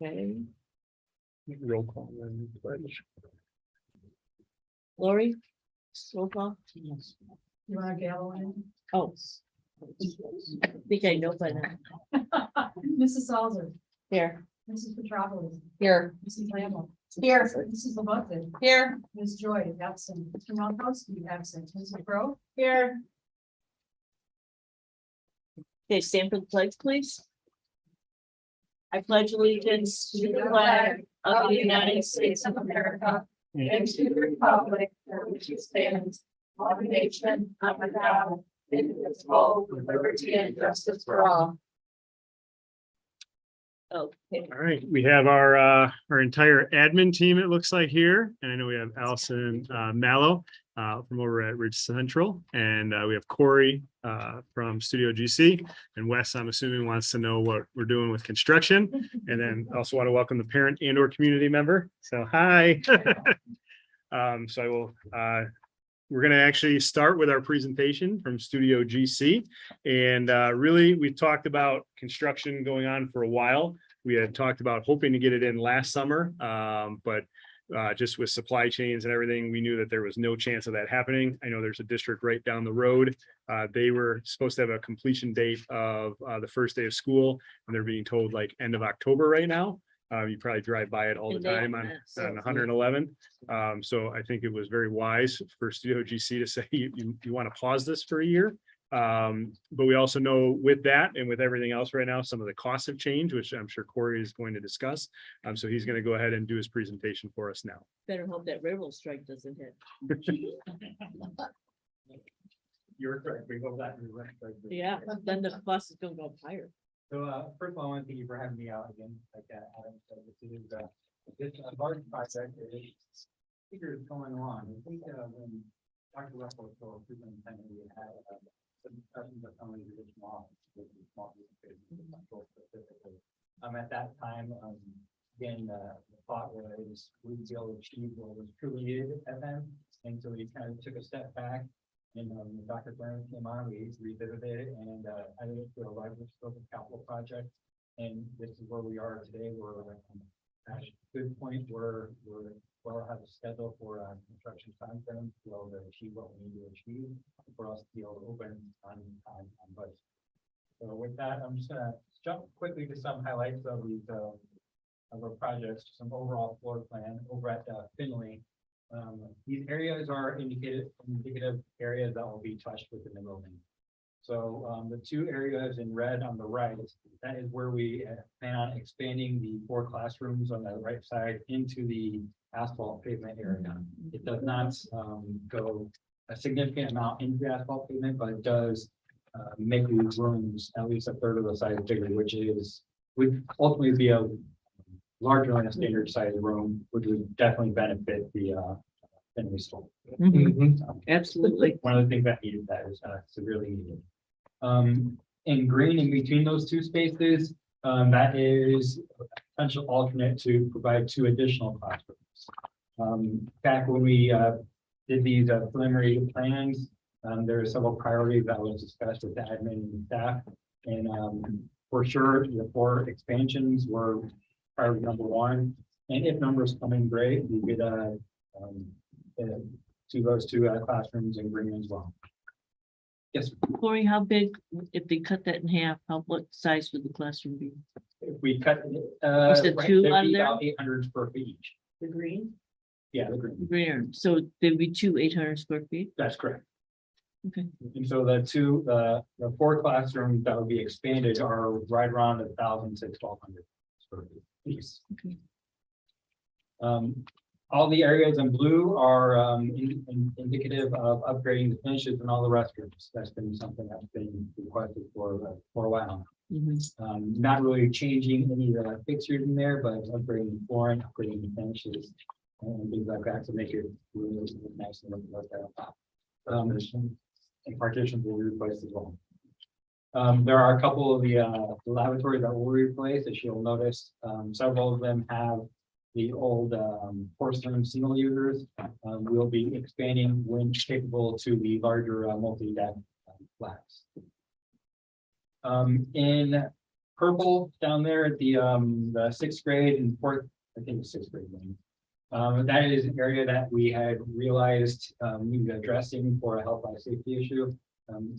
Okay, Roll call and pledge. Lori? Roll call? You want to gavel in? Oh. I think I know by now. Mrs. Salzer, Here. Mrs. Petropoulos, Here. Mrs. Lamb. Here. Mrs. Levanti, Here. Ms. Joy, absent, Mr. Malkowski, absent, Mrs. Pro, Here. Okay, stand for the pledge, please. I pledge allegiance to the flag of the United States of America and to the republic for which it stands, one nation, under God, indivisible, with liberty and justice for all. Okay, All right, we have our entire admin team, it looks like here, and I know we have Allison Mallow from over at Ridge Central, and we have Corey from Studio GC, and Wes, I'm assuming, wants to know what we're doing with construction, and then also want to welcome the parent and or community member. So hi. So I will we're going to actually start with our presentation from Studio GC. And really, we talked about construction going on for a while. We had talked about hoping to get it in last summer, but just with supply chains and everything, we knew that there was no chance of that happening. I know there's a district right down the road. They were supposed to have a completion date of the first day of school, and they're being told like end of October right now. You probably drive by it all the And they time have on that, so- 111. So I think it was very wise for Studio GC to say you want to pause this for a year. But we also know with that and with everything else right now, some of the costs have changed, which I'm sure Corey is going to discuss. So he's going to go ahead and do his presentation for us now. better hope that railroad strike doesn't hit. You're correct. We hope that. Yeah, then the cost is gonna go up higher. So, first of all, I want to thank you for having me out again, like Adam said, this is a large project, figures going along. I think, when Dr. Russell told superintendent, we had, some discussions of some of the additional offices, with the small businesses, specifically. At that time, again, the thought was we'd be able to achieve what was truly needed at them. And so we kind of took a step back. And when Dr. Brown came on, we revisited it, and I think it's a larger scope of capital project. And this is where we are today. We're at a good point where we'll have a schedule for construction timeframe to be able to achieve what we need to achieve for us to be able to open on budget. So with that, I'm just gonna jump quickly to some highlights of these of our projects, some overall floor plan over at Finley. These areas are indicative areas that will be touched within the building. So the two areas in red on the right, that is where we plan on expanding the 4 classrooms on the right side into the asphalt pavement area. It does not go a significant amount into the asphalt pavement, but it does make these rooms at least a third of the size bigger, which would ultimately be a larger than a standard size room, which would definitely benefit the Finley school. Absolutely. One of the things that needed that is severely needed. In green in between those two spaces, that is a potential alternate to provide 2 additional classrooms. Back when we did these preliminary plans, there were several priorities that was discussed with the admin and staff, and for sure the 4 expansions were priority number 1. And if numbers come in great, we could to those 2 classrooms in green as well. Yes, Corey, how big, if they cut that in half, what size would the classroom be? if we cut said right, 2 there'd on be there? about 800 square feet each. The green? Yeah, the green. Green, so there'd be 2 800 square feet? That's correct. Okay. And so the 4 classrooms that would be expanded are right around 1,000 to 1,200 square feet each. Okay. All the areas in blue are indicative of upgrading the finishes in all the restrooms. That's been something that's been requested for a while. Mhm. Not really changing any of the fixtures in there, but upgrading the flooring, upgrading the finishes, and things like that to make it really nice and look like that. And partitions will be replaced as well. There are a couple of the lavatories that will be replaced. As you'll notice, several of them have the old porcelain single users. We'll be expanding when capable to the larger multi-deck flats. In purple down there at the sixth grade and fourth, I think it's sixth grade lane. That is an area that we had realized needed addressing for a health and safety issue.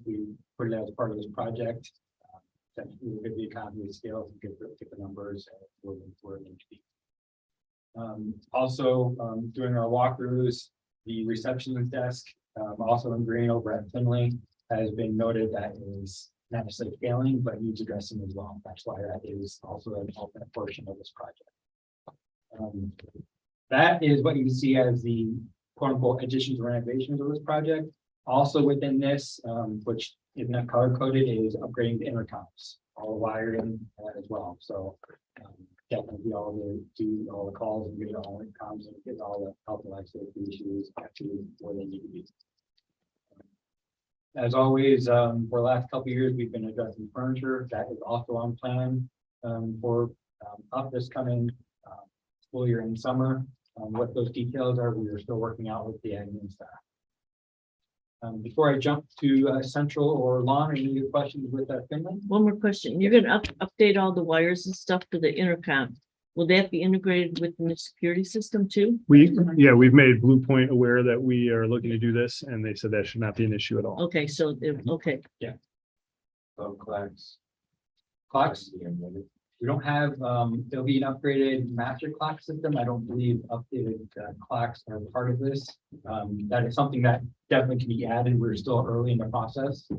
We put it as part of this project. That we look at the economy of scale and get the numbers where they need to be. Also, during our walkthroughs, the receptionist desk, also in green over at Finley, has been noted that is not necessarily failing, but needs addressing as well. That's why that is also an alternate portion of this project. That is what you can see as the quote unquote additions or renovations of this project. Also within this, which is not color coded, is upgrading the intercoms, all the wiring as well. So definitely do all the calls and get all the comms and get all the health and life safety issues actually where they need to be. As always, for the last couple of years, we've been addressing furniture. That is also on plan for up this coming school year in summer. What those details are, we are still working out with the admin staff. Before I jump to Central or Lawn, any questions with Finland? One more question. You're gonna update all the wires and stuff to the intercom. Will that be integrated within the security system too? We've made Blue Point aware that we are looking to do this, and they said that should not be an issue at all. Okay, so, okay, Clocks. We don't have, there'll be an upgraded master clock system. I don't believe updated clocks are part of this. That is something that definitely can be added. We're still early in the process.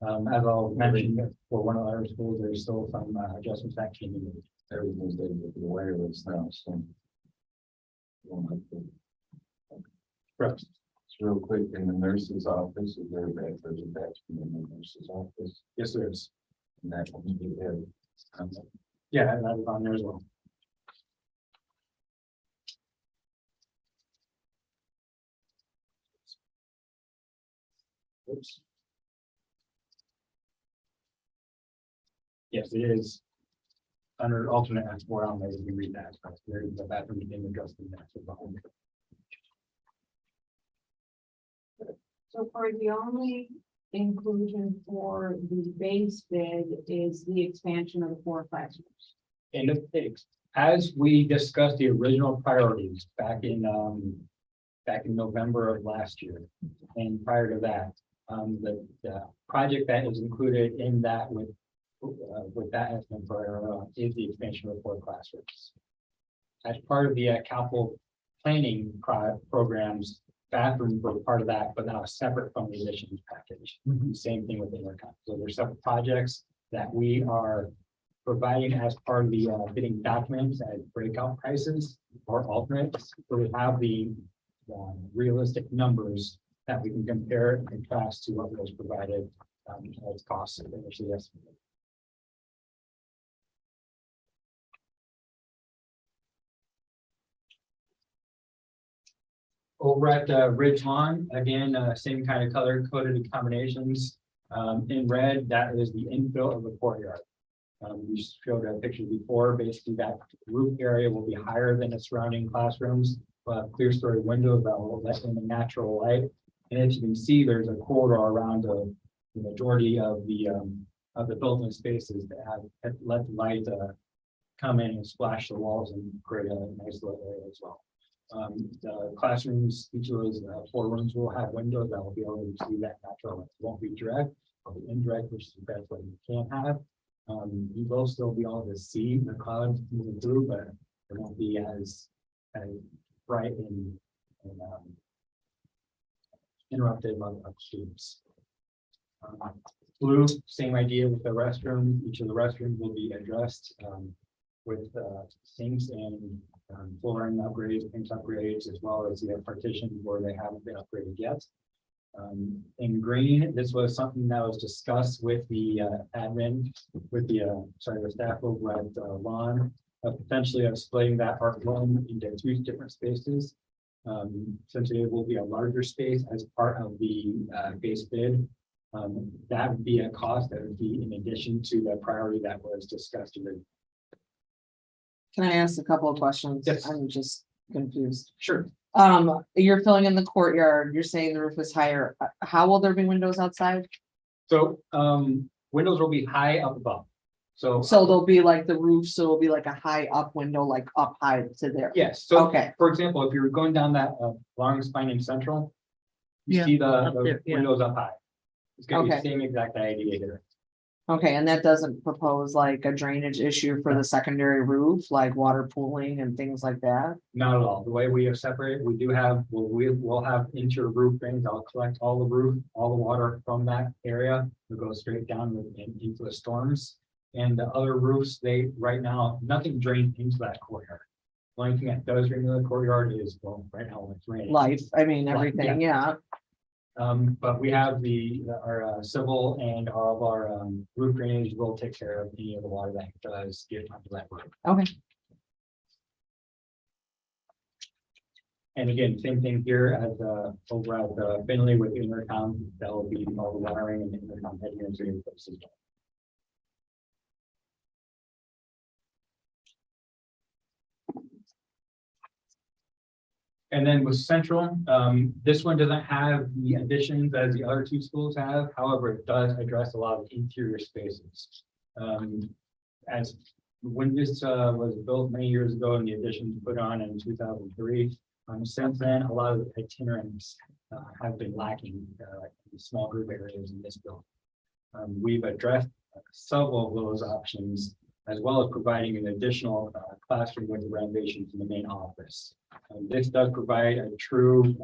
As I'll mention, for one of our schools, there's still some adjustments that can be made. Everything's there with the wireless now, so. Correct. It's real quick, in the nurse's office, is there there's a batch in the nurse's office, Yes, there is. and that one you have. Yeah, that is on there as well. Oops. Yes, it is. Under alternate S4 on there, you can read that. There is the bathroom being adjusted next to the home. So for the only inclusion for the base bid is the expansion of the 4 classrooms. And as we discussed the original priorities back in November of last year, and prior to that, the project that is included in that with that estimate for is the expansion of 4 classrooms. As part of the capital planning programs, bathrooms were part of that, but now separate from the additions package. Same thing with the intercom. So there's separate projects that we are providing as part of the bidding documents as breakout prices or alternates. So we have the realistic numbers that we can compare and contrast to what was provided as costs initially estimated. Over at Ridge Lawn, again, same kind of color coded combinations. In red, that is the infill of the courtyard. We showed a picture before. Basically, that roof area will be higher than the surrounding classrooms. Clear story windows that will let in the natural light. And as you can see, there's a corridor around the majority of the building spaces that have let the light come in and splash the walls and create a nice little area as well. The classrooms, each of those 4 rooms will have windows that will be able to see that natural light. It won't be direct, or indirect, which is the best way you can have. You will still be able to see the clouds moving through, but it won't be as bright and interrupted of students. Blue, same idea with the restroom. Each of the restrooms will be addressed with sinks and flooring upgrades, paint upgrades, as well as the partitions where they haven't been upgraded yet. In green, this was something that was discussed with the admin, with the staff over at Lawn, potentially of splitting that art room into 2 different spaces. Since it will be a larger space as part of the base bid, that would be a cost that would be in addition to the priority that was discussed. Can I ask a couple of questions? Yes. I'm just confused. Sure. You're filling in the courtyard, you're saying the roof is higher. How will there be windows outside? So windows will be high up above. So. So there'll be like the roof, so it'll be like a high up window, like up high to there. Yes, so Okay. for example, if you were going down that long spine in Central. You Yeah, see the up the there, yeah. windows up high. It's gonna be the Okay. same exact idea here. Okay, and that doesn't propose like a drainage issue for the secondary roof, like water pooling and things like that? Not at all. The way we have separated, we do have, we'll have interior roof drains. I'll collect all the water from that area. It goes straight down into the storms. And the other roofs, right now, nothing drains into that courtyard. The only thing that does drain into the courtyard is, well, right now when it's raining. Life, I mean, Life, everything, yeah. But we have our civil and all of our roof drainage will take care of any of the water that does get onto that roof. Okay. And again, same thing here as over at Finley with intercom, that will be all the wiring and intercom heading into the system. And then with Central, this one doesn't have the additions as the other two schools have. However, it does address a lot of interior spaces. As when this was built many years ago and the additions put on in 2003, since then, a lot of the itinerants have been lacking in small group areas in this building. We've addressed several of those options, as well as providing an additional classroom with the renovations in the main office. This does provide a true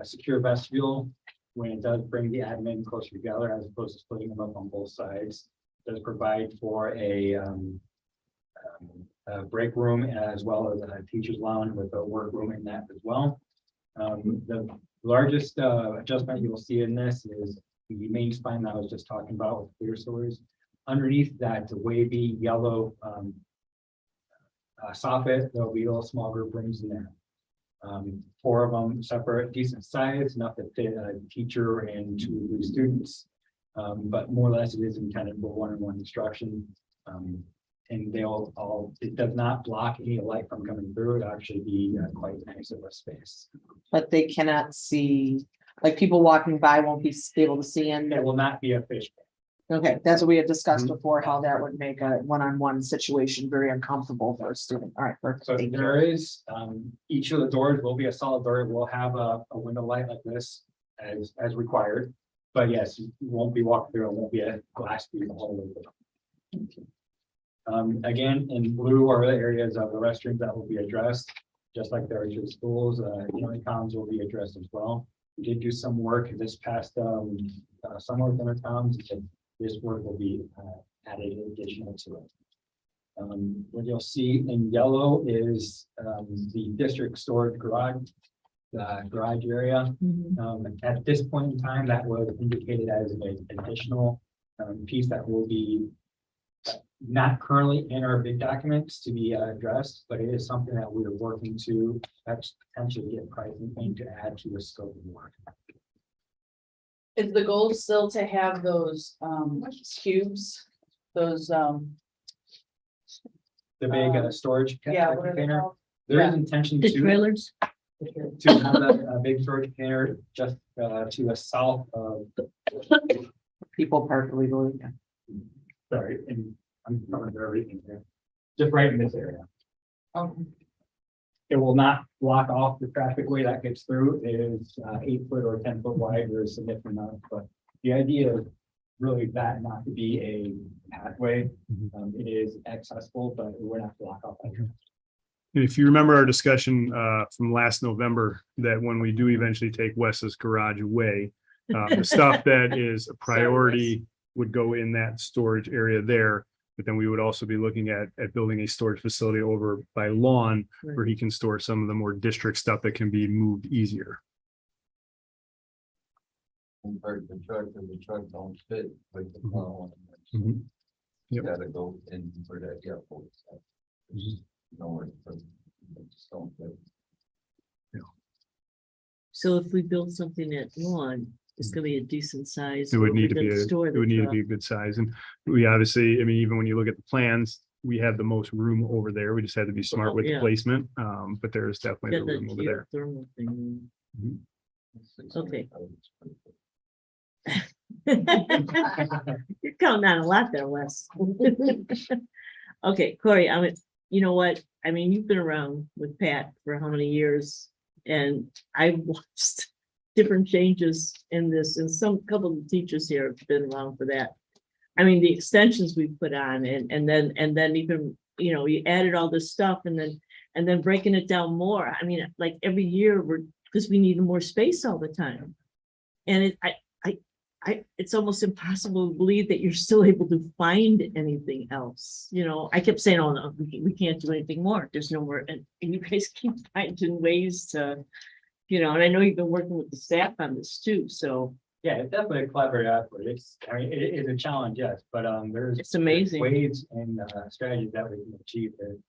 secure vestibule when it does bring the admin closer together as opposed to splitting them up on both sides. It does provide for a break room as well as a teacher's lounge with a workroom in that as well. The largest adjustment you'll see in this is the main spine that I was just talking about with clear stories. Underneath that wavy yellow soffit, there'll be little small group rooms in there. 4 of them separate, decent size, enough to fit a teacher and 2 or 3 students. But more or less it is intended for one-on-one instruction. And it does not block any light from coming through. It actually be quite nice of a space. But they cannot see, like people walking by won't be able to see in. It will not be a fish. Okay, that's what we had discussed before, how that would make a one-on-one situation very uncomfortable for a student. All right, perfect. So Thank you. there is, each of the doors will be a solid door. We'll have a window light like this as required. But yes, you won't be walking through, it won't be a glass view the whole way. Again, in blue are the areas of the restrooms that will be addressed, just like there are two schools, intercoms will be addressed as well. We did do some work this past summer with intercoms, and this work will be added additional to it. What you'll see in yellow is the district storage garage, the garage area. At this point in time, that was indicated as an additional piece that will be not currently in our bid documents to be addressed, but it is something that we are working to potentially get pricing and to add to the scope of work. Is the goal still to have those cubes, those The big storage yeah, what are they container. called? There is Yeah. intention The to trailers, have a big storage container just to the south of, People park illegally. sorry, and I'm covering everything here. Just right in this area. It will not block off the traffic way that gets through. It is 8 foot or 10 foot wide. There is significant amount, but the idea is really that not to be a pathway. It is accessible, but we're not block off. that traffic. If you remember our discussion from last November, that when we do eventually take Wes's garage away, the stuff that is a priority would go in that storage area there. But then we would also be looking at building a storage facility over by Lawn where he can store some of the more district stuff that can be moved easier. Compared to the truck don't fit with the plow. Mhm. You Yep. gotta go in for that airport. Nowhere to put it. They just don't fit. so if we build something at Lawn, it's gonna be a decent size. It would where need to we're be, gonna store it the would need to truck. be a good size. And we obviously, I mean, even when you look at the plans, we have the most room over there. We just had to be smart with the Yeah. placement. But there is definitely Yeah, the the room over there. geothermal thing. Okay. You're counting on a lot there, Wes. Okay, Corey, you know what? I mean, you've been around with Pat for how many years? And I've watched different changes in this, and couple of the teachers here have been around for that. I mean, the extensions we put on and then even, you know, you added all this stuff and then breaking it down more. I mean, like every year because we need more space all the time. And it's almost impossible to believe that you're still able to find anything else. You know, I kept saying, oh, no, we can't do anything more. There's no more. And you guys keep finding ways to, you know, and I know you've been working with the staff on this too. So Yeah, it's definitely a collaborative effort. I mean, it is a challenge, yes, but it's amazing. ways and strategies that we can achieve it.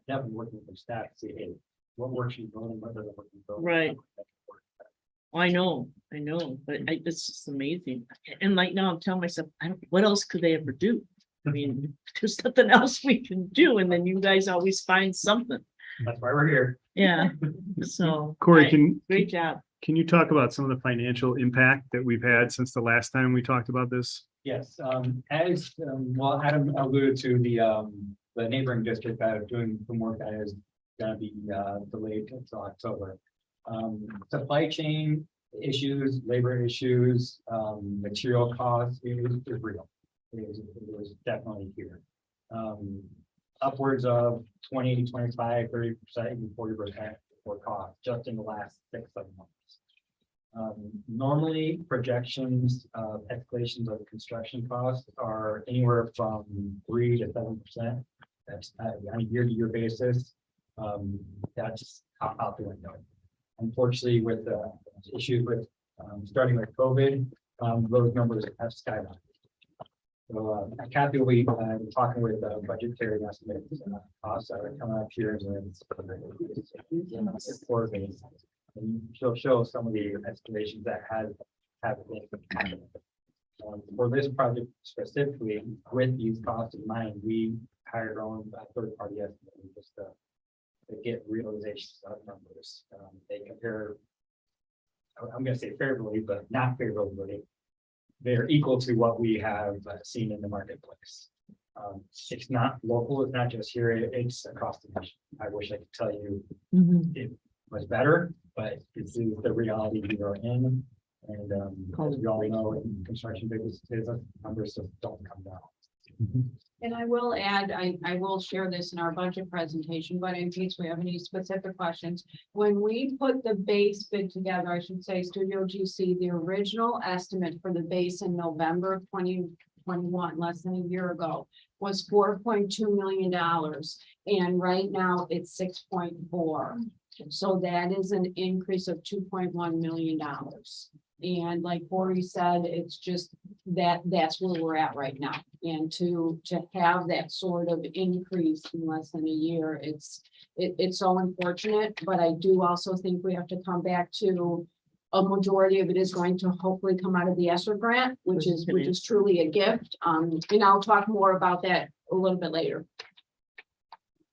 Definitely working with the staff to see, hey, what works you building, what doesn't work you building. Right. I know, but it's just amazing. And like now I'm telling myself, what else could they ever do? I mean, there's nothing else we can do. And then you guys always find something. That's why we're here. Yeah. So. Corey, right, great job. can you talk about some of the financial impact that we've had since the last time we talked about this? Yes, as well, Adam alluded to the neighboring district that are doing some work that is gonna be delayed until October. Supply chain issues, labor issues, material costs, it was real. It was definitely here. Upwards of 20, 25, 30%, even 40% for cost just in the last 6-7 months. Normally projections of escalations of construction costs are anywhere from 3 to 7%. That's on a year-to-year basis. That's out the window. Unfortunately, with the issues with starting with COVID, those numbers have skyrocketed. So Kathy will be talking with budgetary estimates costs that are coming up here and she'll show some of the escalations that have been. For this project specifically, with these costs in mind, we hired our own third-party estimate just to get realizations of numbers. They compare, I'm going to say favorably, but not favorably. They're equal to what we have seen in the marketplace. It's not local, it's not just here, it's across the nation. I wish I could tell you it was better, but this is the reality we are in. And as we all know, in construction businesses, numbers just don't come down. And I will add, I will share this in our budget presentation, but in case we have any specific questions, when we put the base bid together, I should say Studio GC, the original estimate for the base in November of 2021, less than a year ago, was $4.2 million. And right now it's 6.4. So that is an increase of $2.1 million. And like Corey said, it's just that's where we're at right now. And to have that sort of increase in less than a year, it's so unfortunate. But I do also think we have to come back to a majority of it is going to hopefully come out of the ESSER grant, which is truly a gift. And I'll talk more about that a little bit later.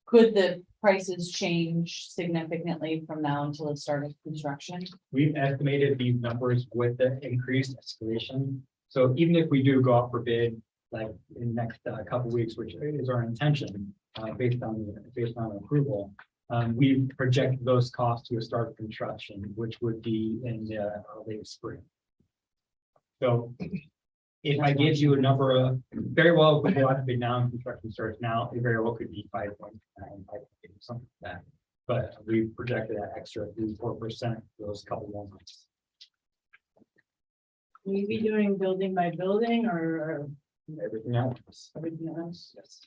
Could the prices change significantly from now until the start of construction? We've estimated these numbers with the increased escalation. So even if we do go out for bid, like in the next couple of weeks, which is our intention, based on approval, we project those costs to a start of construction, which would be in the late spring. So if I give you a number of, very well, if we go out to bid now and construction starts now, it very well could be 5.9, something like that. But we projected that extra 3-4% those couple of months. Will you be doing building by building or Everything else. everything else? Yes.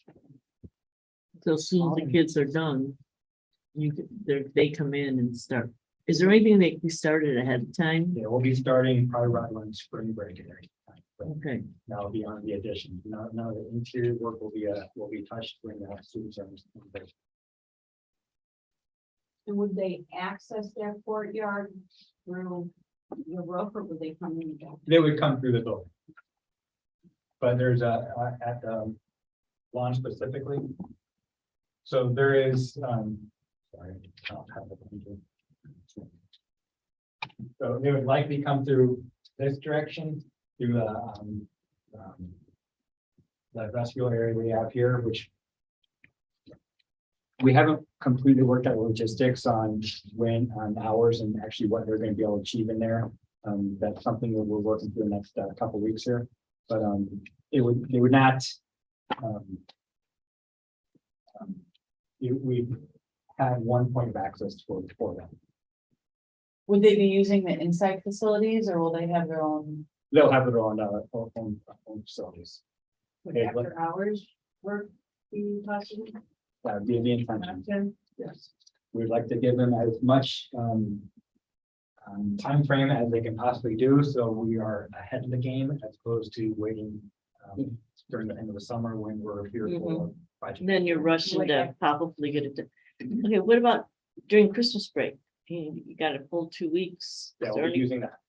So as soon as the kids are done, they come in and start. Is there anything that we started ahead of time? Yeah, we'll be starting probably right around spring break and everything. But Okay, that'll be on the addition. Now the interior work will be touched when the students are. And would they access their courtyard through your roof, or would they come in? They would come through the building. But there's at the lawn specifically. So there is, sorry, I don't have the picture. So they would likely come through this direction through the vestibule area we have here, which we haven't completely worked out logistics on when, on hours and actually what they're gonna be able to achieve in there. That's something that we're working through the next couple weeks here, but they would not. We had one point of access for them. Would they be using the inside facilities or will they have their own? They'll have their own facilities. Would after hours work be possible? That would be the intention. Yes, we'd like to give them as much time frame as they can possibly do, so we are ahead of the game as opposed to waiting during the end of the summer when we're here for budget. And then you're rushing to probably get it done. Okay, what about during Christmas break? You got a full 2 weeks. Yeah, Is there we're any- using that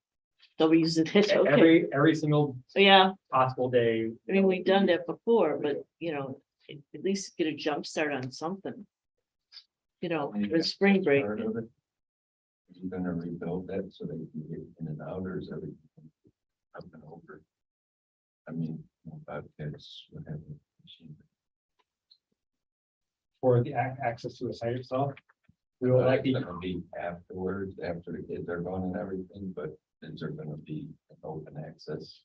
They'll be using it, okay, every single yeah, possible day. I mean, we've done that before, but you know, at least get a jump start on something. You know, for spring break. Part of it. Are you gonna rebuild that so they can get in and out, or is everything up and over? I mean, Bobcats would have a machine. For the access to the site itself. We will likely, It's gonna be afterwards, after the kids are gone and everything, but is there gonna be an open access?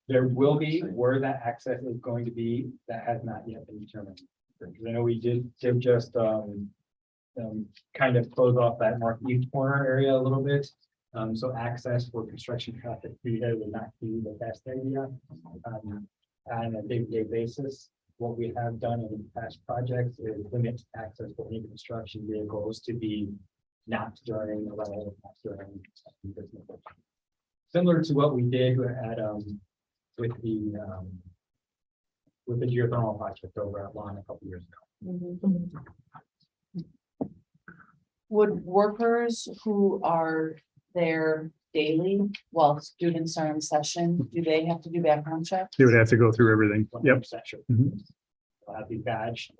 there will be where that access is going to be, that has not yet been determined. Because I know we did just kind of close off that northeast corner area a little bit. So access for construction traffic through there would not be the best idea. On a day-to-day basis, what we have done in past projects is limit access for any construction vehicles to be not during the level, not during business. Similar to what we did at with the geothermal project over at Lawn a couple years ago. Would workers who are there daily while students are in session, do they have to do background checks? They would have to go through everything. Yep. 100% sure. Mhm. They'll have to be badged,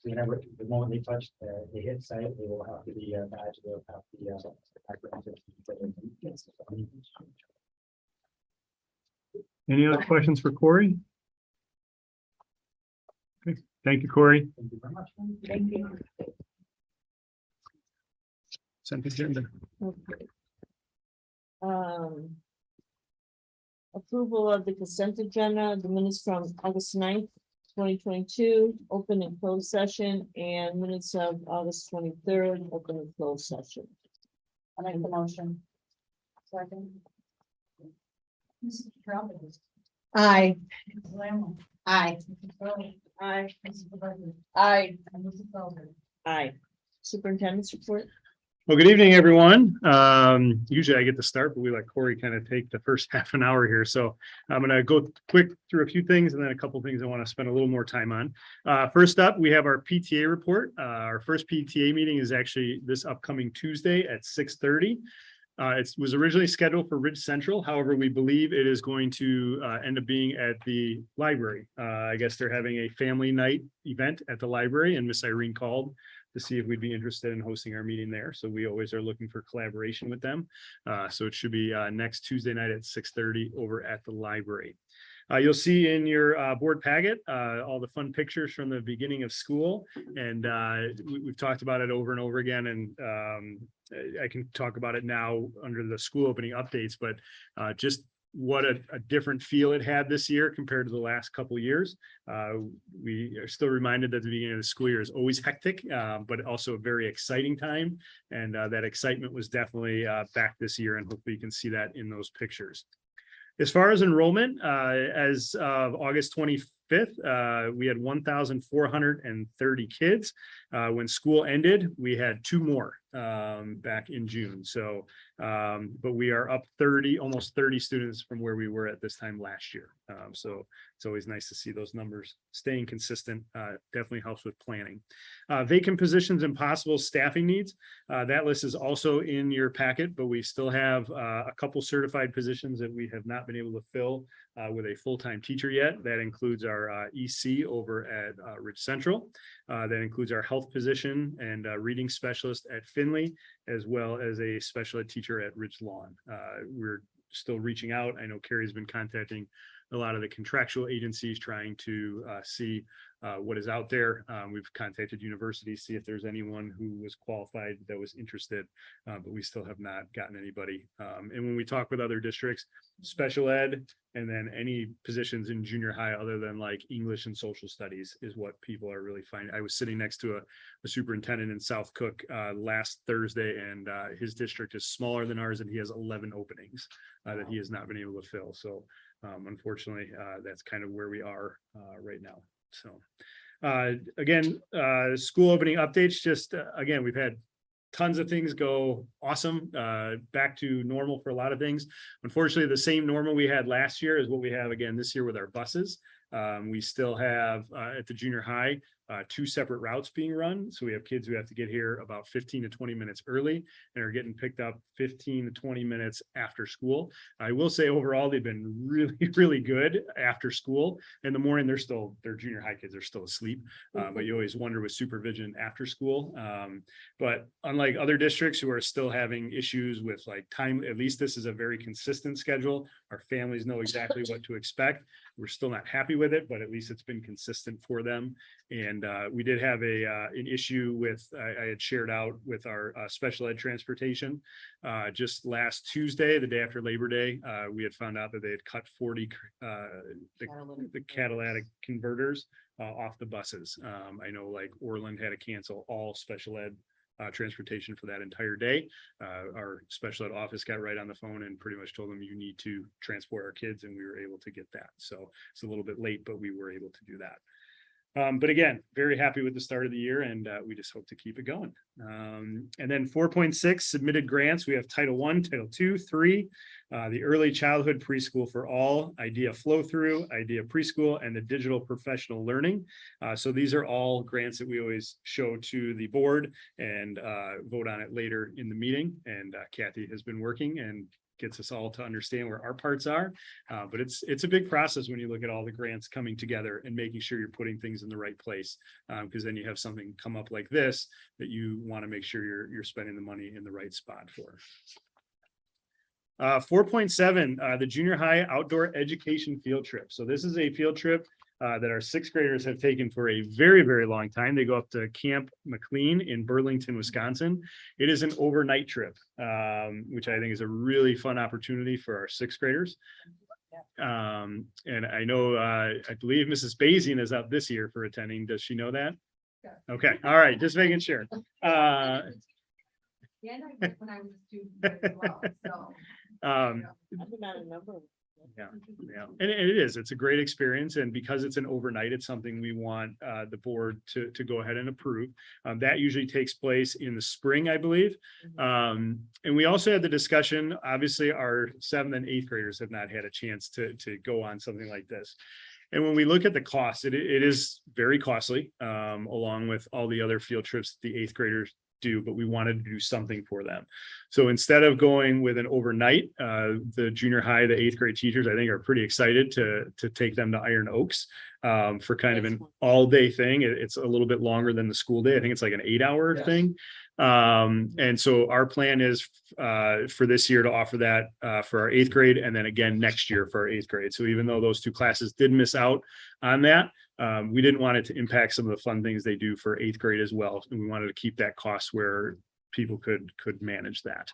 whenever, the moment they touch, they hit site, they will have to be badged, they'll have the background check. Any other questions for Corey? Okay, thank you, Corey. Thank you very much. Thank you. Consent agenda. Okay. Approval of the consent agenda, the minutes from August 9th, 2022, open and closed session, and minutes of August 23rd, open and closed session. I make the motion. Second. Aye. Aye. Aye. Aye. Aye. Superintendent's report. Well, good evening, everyone. Usually I get to start, but we let Corey kind of take the first half an hour here. So I'm going to go quick through a few things and then a couple of things I want to spend a little more time on. First up, we have our PTA report. Our first PTA meeting is actually this upcoming Tuesday at 6:30. It was originally scheduled for Ridge Central. However, we believe it is going to end up being at the library. I guess they're having a family night event at the library, and Miss Irene called to see if we'd be interested in hosting our meeting there. So we always are looking for collaboration with them. So it should be next Tuesday night at 6:30 over at the library. You'll see in your board packet all the fun pictures from the beginning of school. And we've talked about it over and over again. And I can talk about it now under the school opening updates, but just what a different feel it had this year compared to the last couple of years. We are still reminded that the beginning of the school year is always hectic, but also a very exciting time. And that excitement was definitely back this year, and hopefully you can see that in those pictures. As far as enrollment, as of August 25th, we had 1,430 kids. When school ended, we had 2 more back in June. So, but we are up 30, almost 30 students from where we were at this time last year. So it's always nice to see those numbers staying consistent. Definitely helps with planning. Vacant positions and possible staffing needs. That list is also in your packet, but we still have a couple certified positions that we have not been able to fill with a full-time teacher yet. That includes our EC over at Ridge Central. That includes our health position and reading specialist at Finley, as well as a special ed teacher at Ridge Lawn. We're still reaching out. I know Carrie's been contacting a lot of the contractual agencies trying to see what is out there. We've contacted universities, see if there's anyone who was qualified that was interested, but we still have not gotten anybody. And when we talk with other districts, special ed, and then any positions in junior high other than like English and social studies is what people are really finding. I was sitting next to a superintendent in South Cook last Thursday, and his district is smaller than ours, and he has 11 openings that he has not been able to fill. So unfortunately, that's kind of where we are right now. So again, school opening updates, just again, we've had tons of things go awesome, back to normal for a lot of things. Unfortunately, the same normal we had last year is what we have again this year with our buses. We still have at the junior high, 2 separate routes being run. So we have kids who have to get here about 15 to 20 minutes early and are getting picked up 15 to 20 minutes after school. I will say overall, they've been really, really good after school. In the morning, their junior high kids are still asleep. But you always wonder with supervision after school. But unlike other districts who are still having issues with like time, at least this is a very consistent schedule. Our families know exactly what to expect. We're still not happy with it, but at least it's been consistent for them. And we did have an issue with, I had shared out with our special ed transportation. Just last Tuesday, the day after Labor Day, we had found out that they had cut 40 the catalytic converters off the buses. I know like Orland had to cancel all special ed transportation for that entire day. Our special ed office got right on the phone and pretty much told them you need to transport our kids, and we were able to get that. So it's a little bit late, but we were able to do that. But again, very happy with the start of the year, and we just hope to keep it going. And then 4.6 submitted grants. We have Title I, Title II, 3, the Early Childhood Preschool for All, IDEA Flow Through, IDEA Preschool, and the Digital Professional Learning. So these are all grants that we always show to the board and vote on it later in the meeting. And Kathy has been working and gets us all to understand where our parts are. But it's a big process when you look at all the grants coming together and making sure you're putting things in the right place. Because then you have something come up like this that you want to make sure you're spending the money in the right spot for. 4.7, the junior high outdoor education field trip. So this is a field trip that our 6th graders have taken for a very, very long time. They go up to Camp McLean in Burlington, Wisconsin. It is an overnight trip, which I think is a really fun opportunity for our 6th graders. And I know, I believe Mrs. Bazian is up this year for attending. Does she know that? Yeah. Okay, all right, just making sure. Yeah, when I was a student as well, so. I've been on a number of. Yeah, and it's a great experience, and because it's an overnight, it's something we want the board to go ahead and approve. That usually takes place in the spring, I believe. And we also had the discussion, obviously our 7th and 8th graders have not had a chance to go on something like this. And when we look at the cost, it is very costly, along with all the other field trips that the 8th graders do, but we wanted to do something for them. So instead of going with an overnight, the junior high, the 8th grade teachers, I think, are pretty excited to take them to Iron Oaks for kind of an all-day thing. It's a little bit longer than the school day. I think it's like an 8-hour thing. And so our plan is for this year to offer that for our 8th grade, and then again next year for our 8th grade. So even though those 2 classes did miss out on that, we didn't want it to impact some of the fun things they do for 8th grade as well. And we wanted to keep that cost where people could manage that.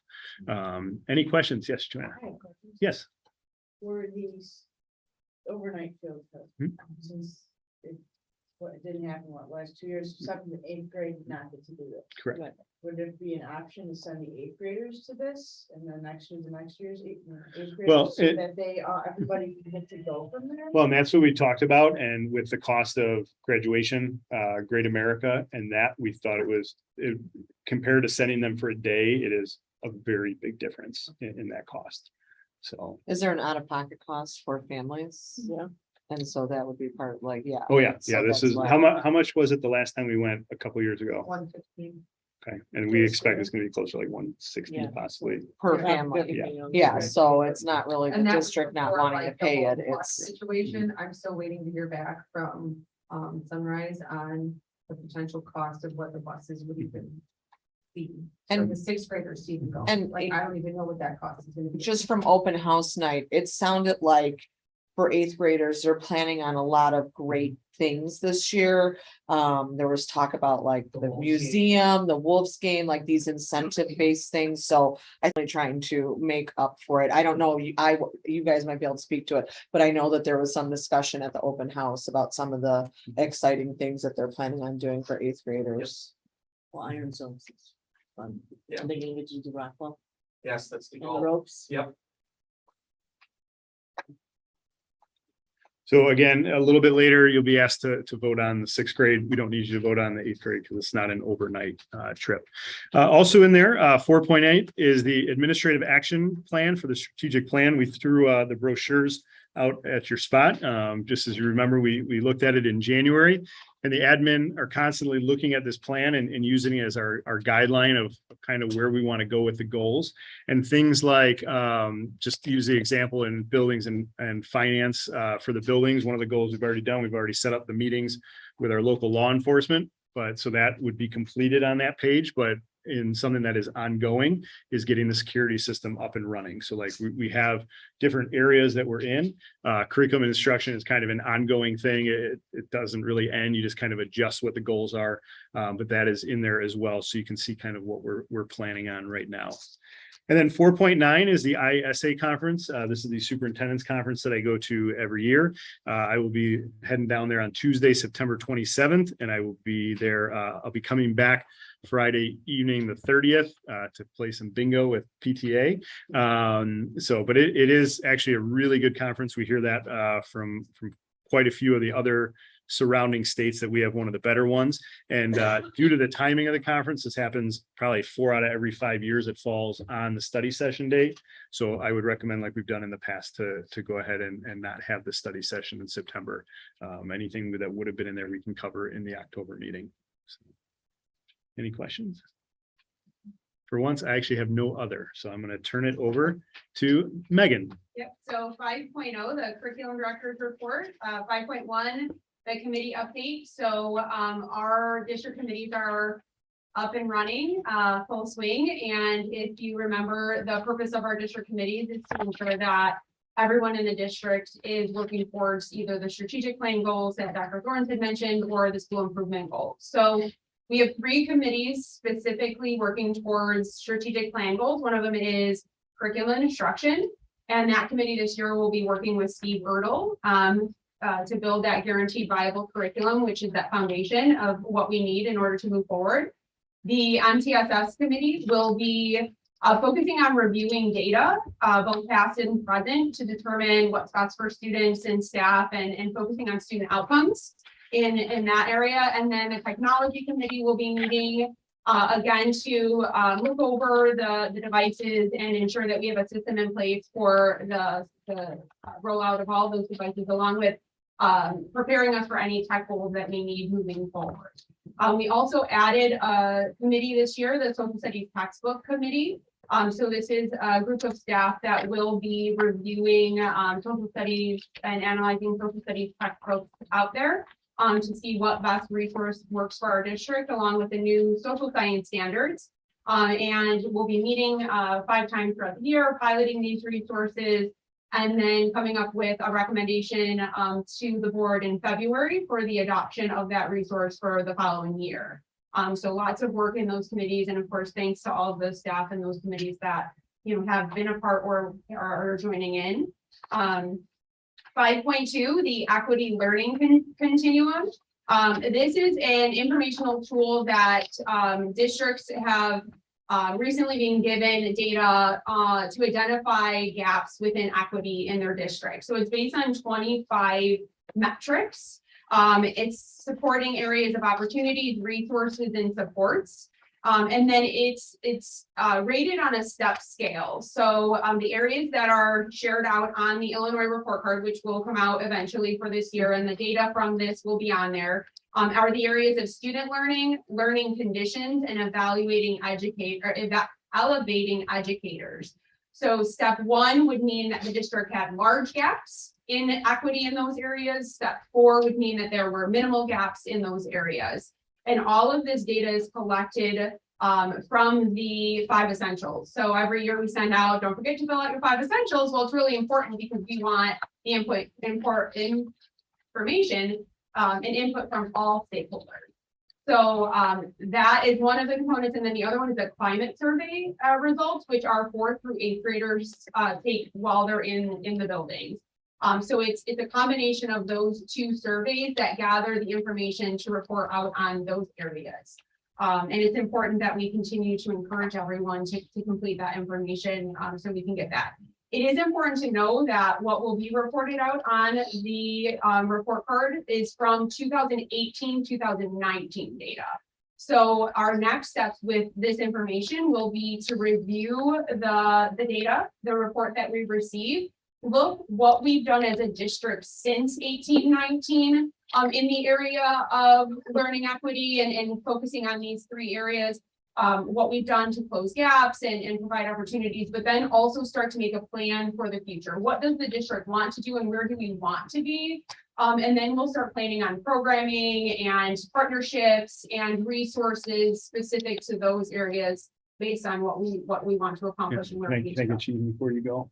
Any questions? Yes, Joanna. Yes. Were these overnight field trips? Since it didn't happen, last 2 years, 7th and 8th grade did not get to do it. Correct. Would there be an option to send the 8th graders to this and then next year's 8th graders? Well, So that they, everybody can get to go from there? Well, and that's what we talked about. And with the cost of graduation, Great America, and that we thought compared to sending them for a day, it is a very big difference in that cost. So. Is there an out-of-pocket cost for families? Yeah. And so that would be part, like, yeah. Oh, yeah. So Yeah. This that's is why- how much was it the last time we went a couple years ago? 115. Okay. And we expect it's going to be closer to like 160 Yeah. possibly. Per Yeah. family. Yeah, so it's not really the And that was district not before, wanting to like, the pay whole it. bus It's, Situation, I'm still waiting to hear back from Sunrise on the potential cost of what the buses would even fee. And- And the sixth graders see them go. and- Like, I don't even know what that cost is gonna be. Just from open house night, it sounded like for eighth graders, they're planning on a lot of great things this year. There was talk about like the Wolves game. museum, the Wolves game, like these incentive based things. So I'm really trying to make up for it. I don't know, you guys might be able to speak to it, but I know that there was some discussion at the open house about some of the exciting things that they're planning on doing for eighth graders. Well, Iron Zones. is fun. Yeah. Are they gonna get to do Rockwell Yes, that's the and the goal. ropes? Yep. So again, a little bit later, you'll be asked to vote on the sixth grade. We don't need you to vote on the eighth grade because it's not an overnight trip. Also in there, 4.8 is the administrative action plan for the strategic plan. We threw the brochures out at your spot. Just as you remember, we looked at it in January. And the admin are constantly looking at this plan and using it as our guideline of kind of where we want to go with the goals. And things like, just to use the example in buildings and finance for the buildings, one of the goals we've already done, we've already set up the meetings with our local law enforcement. But so that would be completed on that page, but in something that is ongoing is getting the security system up and running. So like we have different areas that we're in. Curriculum and instruction is kind of an ongoing thing. It doesn't really end. You just kind of adjust what the goals are. But that is in there as well. So you can see kind of what we're planning on right now. And then 4.9 is the ISA conference. This is the superintendent's conference that I go to every year. I will be heading down there on Tuesday, September 27th, and I will be there. I'll be coming back Friday evening, the 30th, to play some bingo with PTA. But it is actually a really good conference. We hear that from quite a few of the other surrounding states that we have one of the better ones. And due to the timing of the conference, this happens probably 4 out of every 5 years. It falls on the study session date. So I would recommend, like we've done in the past, to go ahead and not have the study session in September. Anything that would have been in there, we can cover in the October meeting. So, any questions? For once, I actually have no other. So I'm going to turn it over to Megan. Yep, so 5.0, the curriculum director's report, 5.1, the committee update. So our district committees are up and running, full swing. And if you remember, the purpose of our district committees is to ensure that everyone in the district is working towards either the strategic plan goals that Dr. Thorns had mentioned or the school improvement goals. So we have 3 committees specifically working towards strategic plan goals. One of them is curriculum and instruction. And that committee this year will be working with Steve Erdl to build that guaranteed viable curriculum, which is that foundation of what we need in order to move forward. The MTSS committee will be focusing on reviewing data, both past and present, to determine what's best for students and staff and focusing on student outcomes in that area. And then the technology committee will be meeting again to look over the devices and ensure that we have a system in place for the rollout of all those devices, along with preparing us for any tech goals that we need moving forward. We also added a committee this year, the Social Studies Textbook Committee. So this is a group of staff that will be reviewing social studies and analyzing social studies textbooks out there to see what best resource works for our district, along with the new social science standards. And we'll be meeting 5 times throughout the year, piloting these resources, and then coming up with a recommendation to the board in February for the adoption of that resource for the following year. So lots of work in those committees, and of course, thanks to all of the staff in those committees that have been a part or are joining in. 5.2, the equity learning continuum. This is an informational tool that districts have recently been given data to identify gaps within equity in their district. So it's based on 25 metrics. It's supporting areas of opportunities, resources, and supports. And then it's rated on a step scale. So the areas that are shared out on the Illinois report card, which will come out eventually for this year, and the data from this will be on there, are the areas of student learning, learning conditions, and elevating educators. So step 1 would mean that the district had large gaps in equity in those areas. Step 4 would mean that there were minimal gaps in those areas. And all of this data is collected from the 5 essentials. So every year we send out, don't forget to fill out your 5 essentials. Well, it's really important because we want the information, and input from all stakeholders. So that is one of the components. And then the other one is the climate survey results, which our 4th through 8th graders take while they're in the buildings. So it's a combination of those 2 surveys that gather the information to report out on those areas. And it's important that we continue to encourage everyone to complete that information so we can get that. It is important to know that what will be reported out on the report card is from 2018, 2019 data. So our next steps with this information will be to review the data, the report that we've received, look what we've done as a district since 18-19 in the area of learning equity and focusing on these 3 areas. What we've done to close gaps and provide opportunities, but then also start to make a plan for the future. What does the district want to do and where do we want to be? And then we'll start planning on programming and partnerships and resources specific to those areas based on what we want to accomplish and where we need to go. Chief, before you go.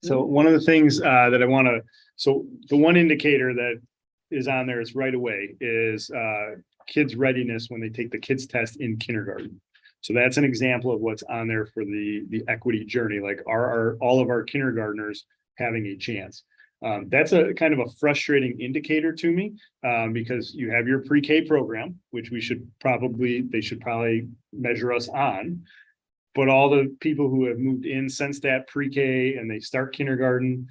So one of the things that I want to, so the one indicator that is on there is right away is kids' readiness when they take the kids test in kindergarten. So that's an example of what's on there for the equity journey, like are all of our kindergartners having a chance? That's a kind of a frustrating indicator to me because you have your pre-K program, which they should probably measure us on. But all the people who have moved in since that pre-K and they start kindergarten,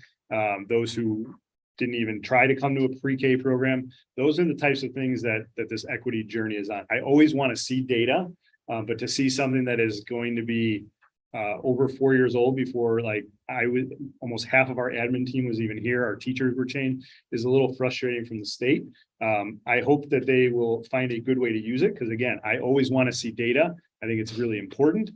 those who didn't even try to come to a pre-K program, those are the types of things that this equity journey is on. I always want to see data, but to see something that is going to be over 4 years old before almost half of our admin team was even here, our teachers were changed, is a little frustrating from the state. I hope that they will find a good way to use it because again, I always want to see data. I think it's really important.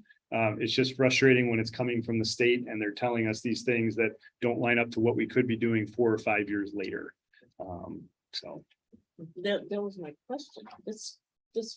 It's just frustrating when it's coming from the state and they're telling us these things that don't line up to what we could be doing 4 or 5 years later. So. That was my question. This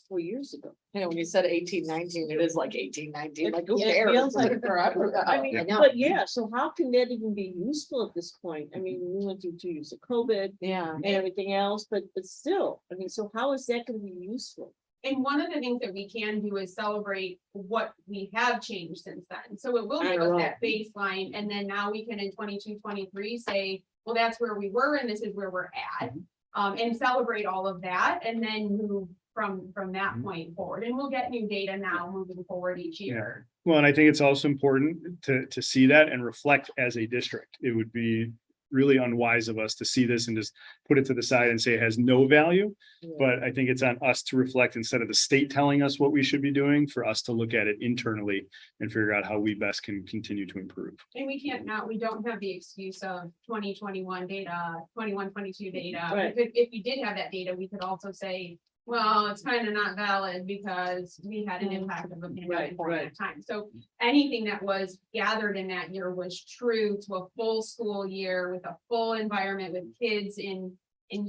4 years ago. You know, when you said 18-19, it is like 18-19, like who It cares? feels like forever. I mean, but yeah, so how can that even be useful at this point? I mean, we went through 2 years of COVID Yeah. and everything else, but still, I mean, so how is that gonna be useful? And one of the things that we can do is celebrate what we have changed since then. So it will I give us know. that baseline. And then now we can in 22, 23 say, well, that's where we were and this is where we're at. And celebrate all of that and then move from that point forward. And we'll get new data now moving forward each year. Well, and I think it's also important to see that and reflect as a district. It would be really unwise of us to see this and just put it to the side and say it has no value. But I think it's on us to reflect instead of the state telling us what we should be doing, for us to look at it internally and figure out how we best can continue to improve. And we don't have the excuse of 2021 data, 21, 22 data. Right. If we did have that data, we could also say, well, it's kind of not valid because we had an impact of a pandemic during that time. So anything that was gathered in that year was true to a full school year with a full environment with kids in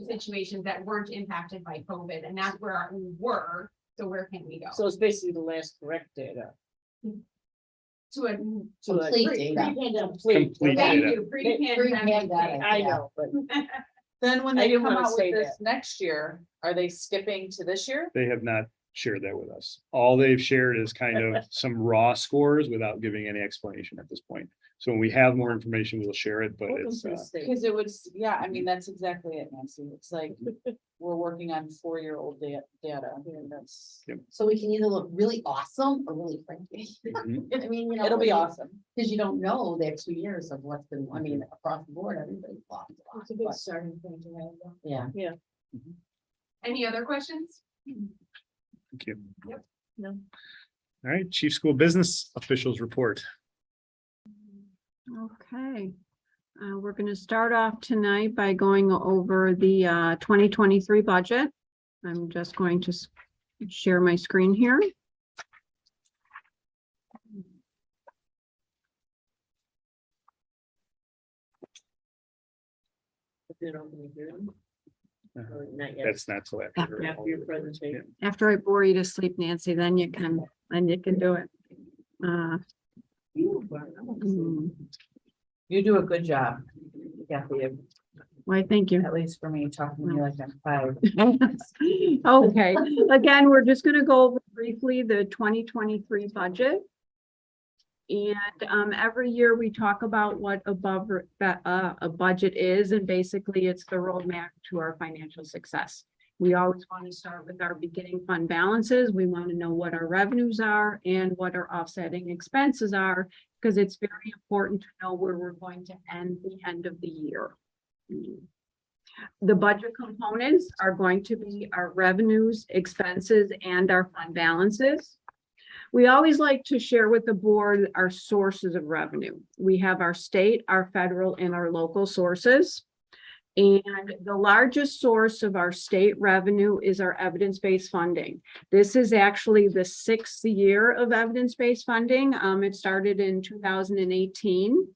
situations that weren't impacted by COVID. And that's where we were. So where can we go? So it's basically the last correct data. To a Complete data. Complete thank data. you, pre-pandemic data. I know, but Then when I they didn't come wanna out say with this next year, are they skipping to this year? They have not shared that with us. All they've shared is kind of some raw scores without giving any explanation at this point. So when we have more information, we'll share it, but welcome it's, to the state. Because it was, yeah, I mean, that's exactly it, Nancy. It's like, we're working on 4-year-old data. And that's, So we can either look really awesome or really cranky. Mhm. I mean, you know. it'll be awesome. Because you don't know the 2 years of what's been, I mean, across the board, everybody's lost a lot. It's a good starting point to have. Yeah. Any other questions? thank you. Yep. No. All right, Chief School Business Officials Report. Okay, we're going to start off tonight by going over the 2023 budget. I'm just going to share my screen here. Did it open the hearing? Or not yet? That's not till after. After your presentation. After I bore you to sleep, Nancy, then you can And you can do it. Mm, You do a good job. Kathy, Why, thank you. at least for me, talking to me like I'm five. Okay, again, we're just gonna go over briefly the 2023 budget. And every year we talk about what above a budget is, and basically it's the roadmap to our financial success. We always want to start with our beginning fund balances. We want to know what our revenues are and what our offsetting expenses are, because it's very important to know where we're going to end the end of the year. The budget components are going to be our revenues, expenses, and our fund balances. We always like to share with the board our sources of revenue. We have our state, our federal, and our local sources. And the largest source of our state revenue is our evidence-based funding. This is actually the 6th year of evidence-based funding. It started in 2018.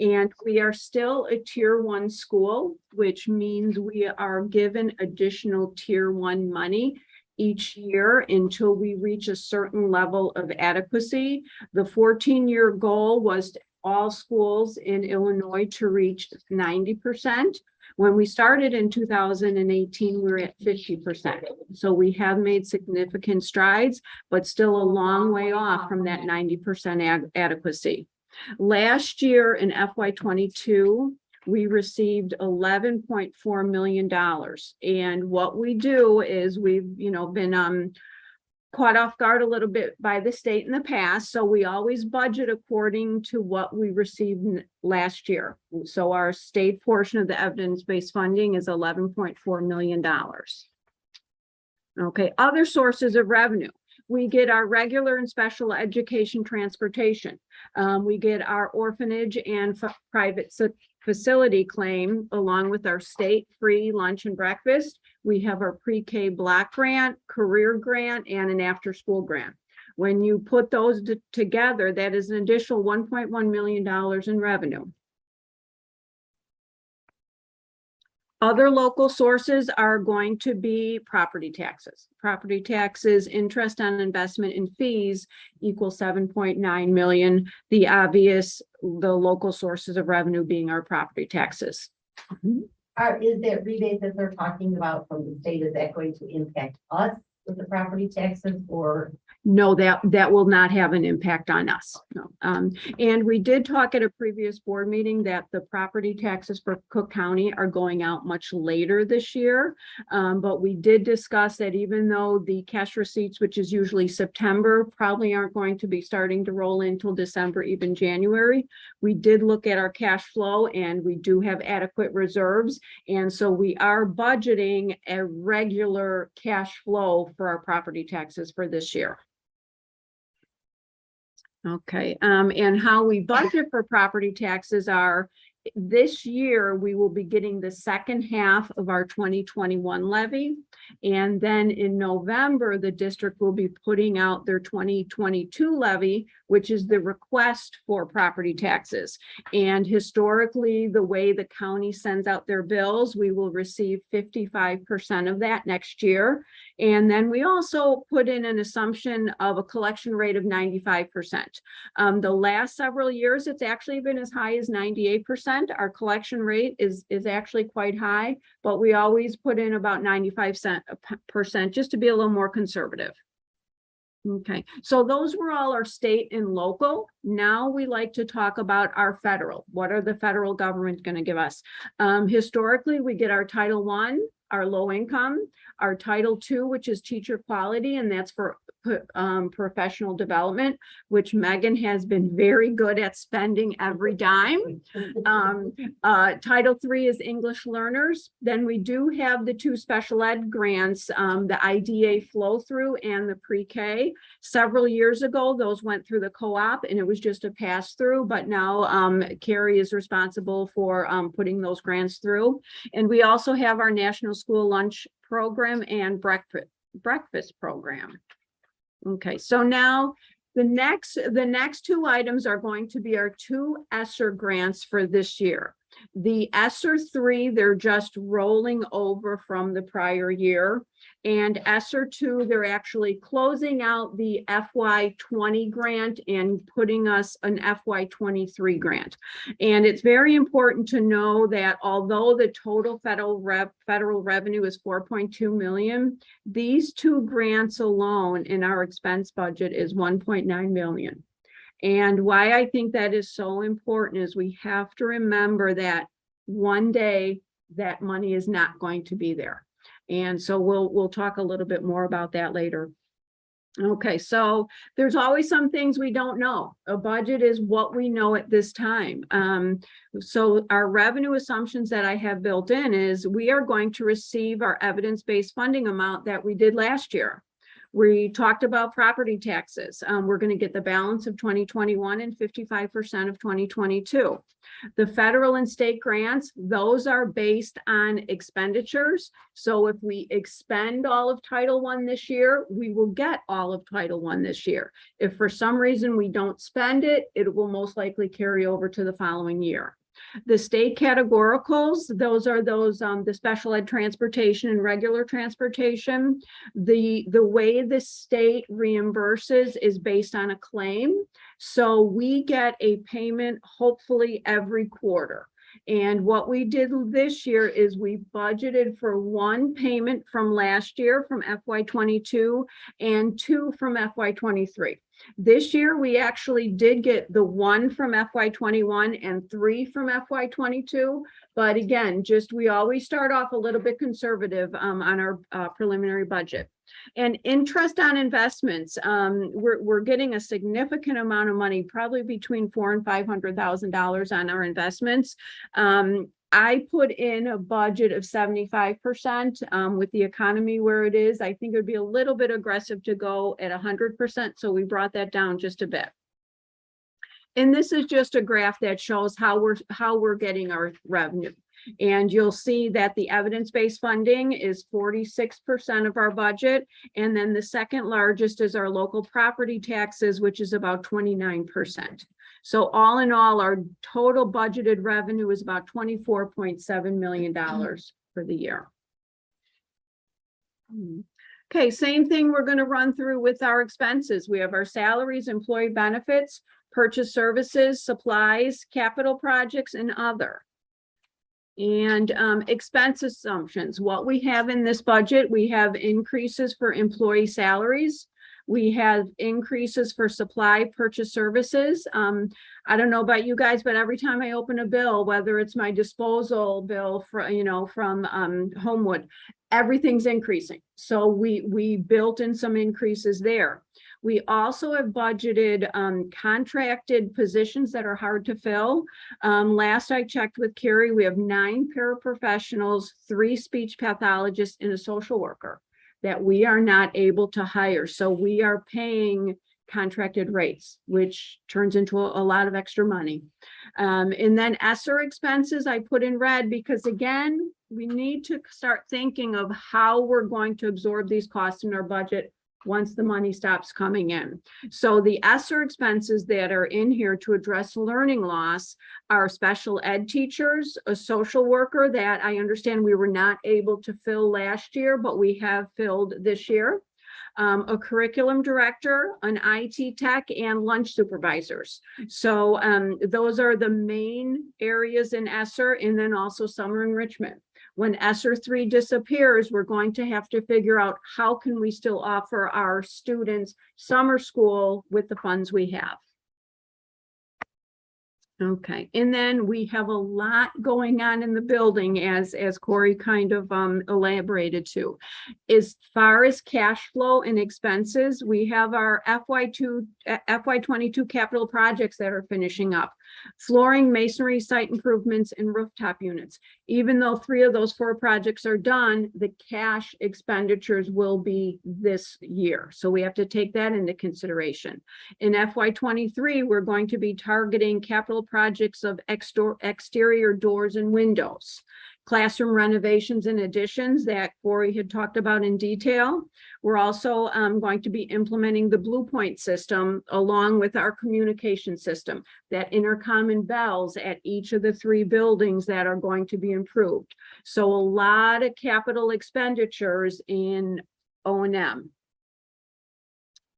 And we are still a tier 1 school, which means we are given additional tier 1 money each year until we reach a certain level of adequacy. The 14-year goal was all schools in Illinois to reach 90%. When we started in 2018, we were at 50%. So we have made significant strides, but still a long way off from that 90% adequacy. Last year in FY22, we received $11.4 million. And what we do is we've, been caught off guard a little bit by the state in the past. So we always budget according to what we received last year. So our state portion of the evidence-based funding is $11.4 million. Okay, other sources of revenue. We get our regular and special education transportation. We get our orphanage and private facility claim along with our state free lunch and breakfast. We have our pre-K block grant, career grant, and an after-school grant. When you put those together, that is an additional $1.1 million in revenue. Other local sources are going to be property taxes. Property taxes, interest on investment and fees equal 7.9 million. The local sources of revenue being our property taxes. Is that rebate that they're talking about from the state, is that going to impact us with the property taxes or? No, that will not have an impact on us. No. And we did talk at a previous board meeting that the property taxes for Cook County are going out much later this year. But we did discuss that even though the cash receipts, which is usually September, probably aren't going to be starting to roll in until December, even January. We did look at our cash flow and we do have adequate reserves. And so we are budgeting a regular cash flow for our property taxes for this year. Okay, and how we budget for property taxes are, this year, we will be getting the second half of our 2021 levy. And then in November, the district will be putting out their 2022 levy, which is the request for property taxes. And historically, the way the county sends out their bills, we will receive 55% of that next year. And then we also put in an assumption of a collection rate of 95%. The last several years, it's actually been as high as 98%. Our collection rate is actually quite high, but we always put in about 95% just to be a little more conservative. Okay, so those were all our state and local. Now we like to talk about our federal. What are the federal government going to give us? Historically, we get our Title I, our low income, our Title II, which is teacher quality, and that's for professional development, which Megan has been very good at spending every dime. Title III is English learners. Then we do have the 2 special ed grants, the IDA flow through and the pre-K. Several years ago, those went through the co-op and it was just a pass through, but now Carrie is responsible for putting those grants through. And we also have our National School Lunch Program and breakfast program. Okay, so now the next 2 items are going to be our 2 ESSER grants for this year. The ESSER 3, they're just rolling over from the prior year. And ESSER 2, they're actually closing out the FY20 grant and putting us an FY23 grant. And it's very important to know that although the total federal revenue is 4.2 million, these two grants alone in our expense budget is 1.9 million. And why I think that is so important is we have to remember that one day that money is not going to be there. And so we'll talk a little bit more about that later. Okay, so there's always some things we don't know. A budget is what we know at this time. So our revenue assumptions that I have built in is we are going to receive our evidence-based funding amount that we did last year. We talked about property taxes. We're going to get the balance of 2021 and 55% of 2022. The federal and state grants, those are based on expenditures. So if we expend all of Title I this year, we will get all of Title I this year. If for some reason we don't spend it, it will most likely carry over to the following year. The state categoricals, those are the special ed transportation and regular transportation. The way the state reimburses is based on a claim. So we get a payment hopefully every quarter. And what we did this year is we budgeted for one payment from last year from FY22 and two from FY23. This year, we actually did get the one from FY21 and three from FY22. But again, we always start off a little bit conservative on our preliminary budget. And interest on investments, we're getting a significant amount of money, probably between $400,000 and $500,000 on our investments. I put in a budget of 75% with the economy where it is. I think it would be a little bit aggressive to go at 100%. So we brought that down just a bit. And this is just a graph that shows how we're getting our revenue. And you'll see that the evidence-based funding is 46% of our budget. And then the second largest is our local property taxes, which is about 29%. So all in all, our total budgeted revenue is about $24.7 million for the year. Okay, same thing we're going to run through with our expenses. We have our salaries, employee benefits, purchase services, supplies, capital projects, and other. And expense assumptions. What we have in this budget, we have increases for employee salaries. We have increases for supply purchase services. I don't know about you guys, but every time I open a bill, whether it's my disposal bill from Homewood, everything's increasing. So we built in some increases there. We also have budgeted contracted positions that are hard to fill. Last I checked with Carrie, we have 9 paraprofessionals, 3 speech pathologists, and a social worker that we are not able to hire. So we are paying contracted rates, which turns into a lot of extra money. And then ESSER expenses I put in red because again, we need to start thinking of how we're going to absorb these costs in our budget once the money stops coming in. So the ESSER expenses that are in here to address learning loss are special ed teachers, a social worker that I understand we were not able to fill last year, but we have filled this year, a curriculum director, an IT tech, and lunch supervisors. So those are the main areas in ESSER, and then also summer enrichment. When ESSER 3 disappears, we're going to have to figure out how can we still offer our students summer school with the funds we have. Okay, and then we have a lot going on in the building as Corey kind of elaborated to. As far as cash flow and expenses, we have our FY22 capital projects that are finishing up. Flooring, masonry, site improvements, and rooftop units. Even though 3 of those 4 projects are done, the cash expenditures will be this year. So we have to take that into consideration. In FY23, we're going to be targeting capital projects of exterior doors and windows, classroom renovations and additions that Corey had talked about in detail. We're also going to be implementing the Blue Point system along with our communication system, that intercom and bells at each of the 3 buildings that are going to be improved. So a lot of capital expenditures in O&M.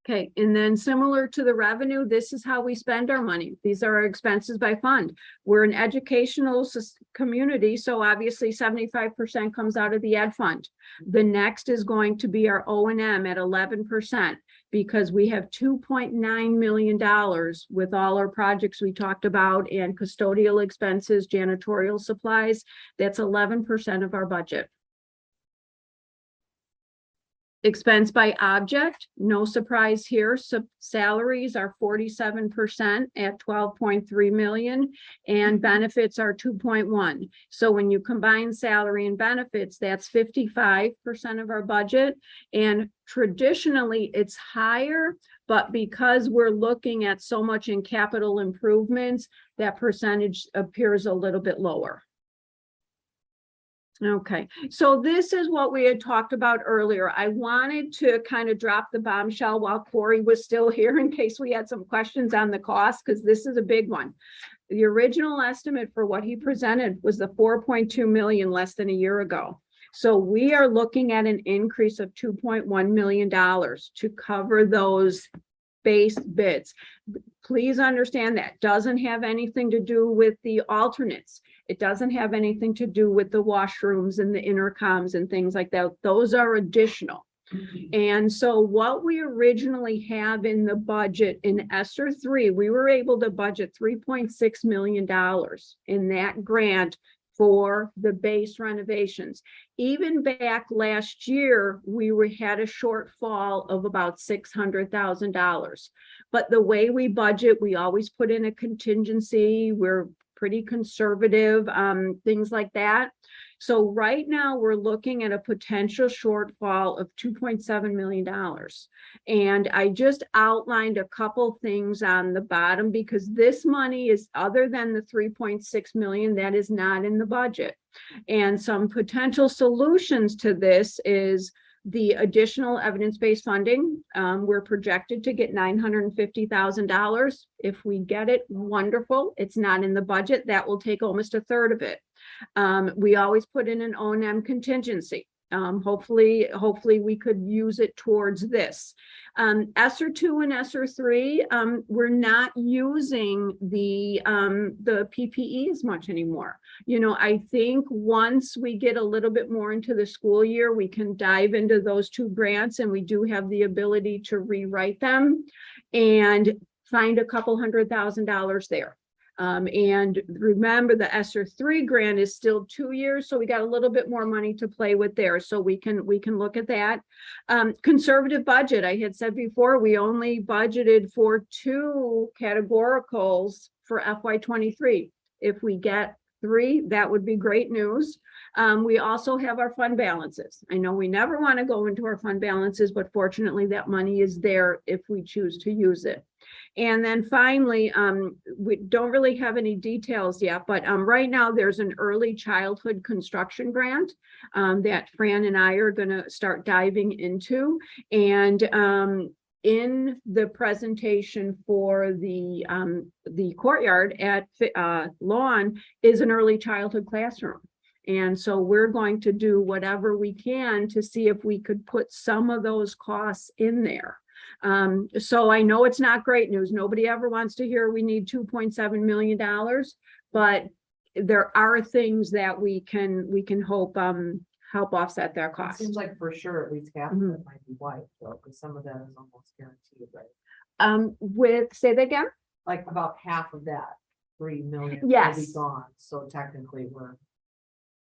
Okay, and then similar to the revenue, this is how we spend our money. These are our expenses by fund. We're an educational community, so obviously 75% comes out of the ed fund. The next is going to be our O&M at 11%, because we have $2.9 million with all our projects we talked about and custodial expenses, janitorial supplies. That's 11% of our budget. Expense by object, no surprise here. So salaries are 47% at 12.3 million and benefits are 2.1. So when you combine salary and benefits, that's 55% of our budget. And traditionally it's higher, but because we're looking at so much in capital improvements, that percentage appears a little bit lower. Okay, so this is what we had talked about earlier. I wanted to kind of drop the bombshell while Corey was still here in case we had some questions on the cost, because this is a big one. The original estimate for what he presented was the 4.2 million less than a year ago. So we are looking at an increase of $2.1 million to cover those base bids. Please understand that doesn't have anything to do with the alternates. It doesn't have anything to do with the washrooms and the intercoms and things like that. Those are additional. And so what we originally have in the budget in ESSER 3, we were able to budget $3.6 million in that grant for the base renovations. Even back last year, had a shortfall of about $600,000. But the way we budget, we always put in a contingency. We're pretty conservative, things like that. So right now we're looking at a potential shortfall of $2.7 million. And I just outlined a couple things on the bottom because this money is other than the 3.6 million that is not in the budget. And some potential solutions to this is the additional evidence-based funding. We're projected to get $950,000. If we get it, wonderful. It's not in the budget. That will take almost a third of it. We always put in an O&M contingency. Hopefully we could use it towards this. ESSER 2 and ESSER 3, we're not using the PPE as much anymore. You know, I think once we get a little bit more into the school year, we can dive into those 2 grants, and we do have the ability to rewrite them and find a couple $100,000 there. And remember, the ESSER 3 grant is still 2 years, so we got a little bit more money to play with there. So we can look at that. Conservative budget. I had said before, we only budgeted for 2 categoricals for FY23. If we get 3, that would be great news. We also have our fund balances. I know we never want to go into our fund balances, but fortunately that money is there if we choose to use it. And then finally, we don't really have any details yet, but right now there's an early childhood construction grant that Fran and I are going to start diving into. And in the presentation for the courtyard at Lawn is an early childhood classroom. And so we're going to do whatever we can to see if we could put some of those costs in there. So I know it's not great news. Nobody ever wants to hear we need $2.7 million, but there are things that we can hope help offset their It costs. seems like for sure at least half of Mhm. it might be white, though, because some of that is almost guaranteed, right? Say that again? Like about half of that 3 million will be Yes. gone, so technically we're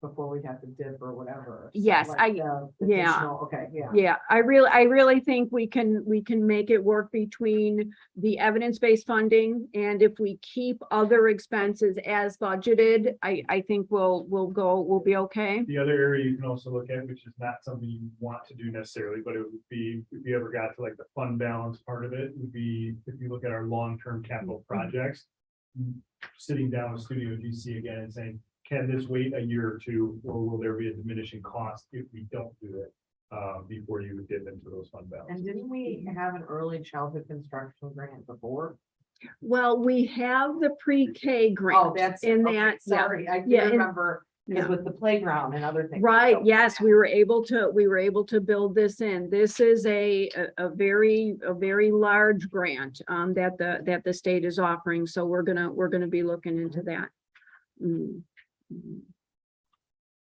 before we have to dip or whatever. So Yes, like yeah. additional- Okay, yeah. Yeah, I really think we can make it work between the evidence-based funding, and if we keep other expenses as budgeted, I think we'll be okay. The other area you can also look at, which is not something you want to do necessarily, but it would be, if you ever got to like the fund balance part of it, would be if you look at our long-term capital projects, sitting down with Studio GC again and saying, can this wait a year or two, or will there be a diminishing cost if we don't do it? Before you dip into those fund And balances? didn't we have an early childhood construction grant before? Well, we have the pre-K Oh, grant that's, in okay, that, yeah, sorry, I Yeah, do and- remember, because yeah. with the playground and other things. Right, so- yes, we were able to build this in. This is a very large grant that the state is offering, so we're gonna be looking into that. Mm.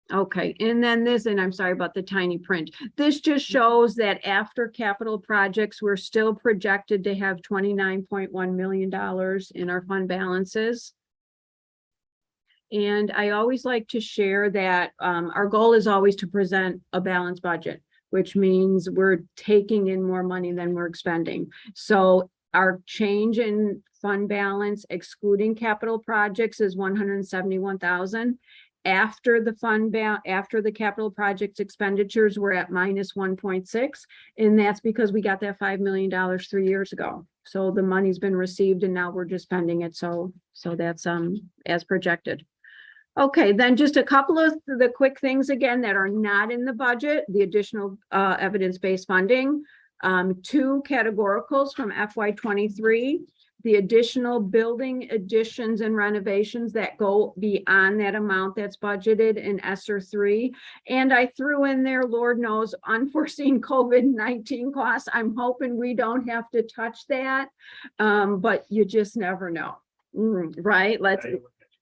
Okay, and then this, and I'm sorry about the tiny print. This just shows that after capital projects, we're still projected to have $29.1 million in our fund balances. And I always like to share that our goal is always to present a balanced budget, which means we're taking in more money than we're expending. So our change in fund balance excluding capital projects is 171,000. After the capital projects expenditures, we're at minus 1.6. And that's because we got that $5 million 3 years ago. So the money's been received and now we're just spending it. So that's as projected. Okay, then just a couple of the quick things again that are not in the budget, the additional evidence-based funding. 2 categoricals from FY23, the additional building additions and renovations that go beyond that amount that's budgeted in ESSER 3. And I threw in there, Lord knows, unforeseen COVID-19 costs. I'm hoping we don't have to touch that, but you just never know. Right?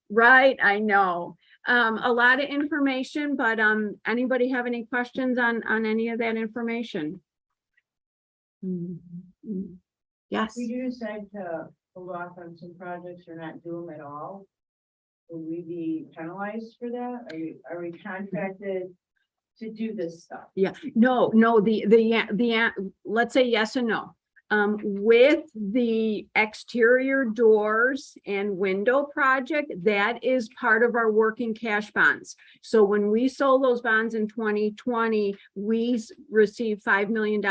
Right, I know. A lot of information, but anybody have any questions on any of that information? Yes. If we do decide to hold off on some projects or not do them at all, will we be penalized for that? Are we contracted to do this stuff? Yeah, no, let's say yes and no. With the exterior doors and window project, that is part of our working cash bonds. So when we sold those bonds in 2020, we received $5 million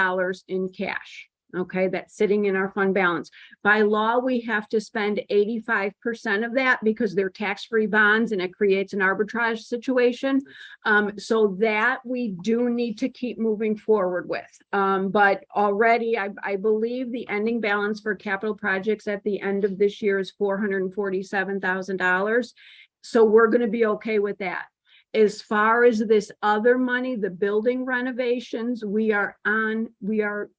in cash. Okay, that's sitting in our fund balance. By law, we have to spend 85% of that because they're tax-free bonds and it creates an arbitrage situation. So that we do need to keep moving forward with. But already, I believe the ending balance for capital projects at the end of this year is $447,000. So we're going to be okay with that. As far as this other money, the building renovations, we have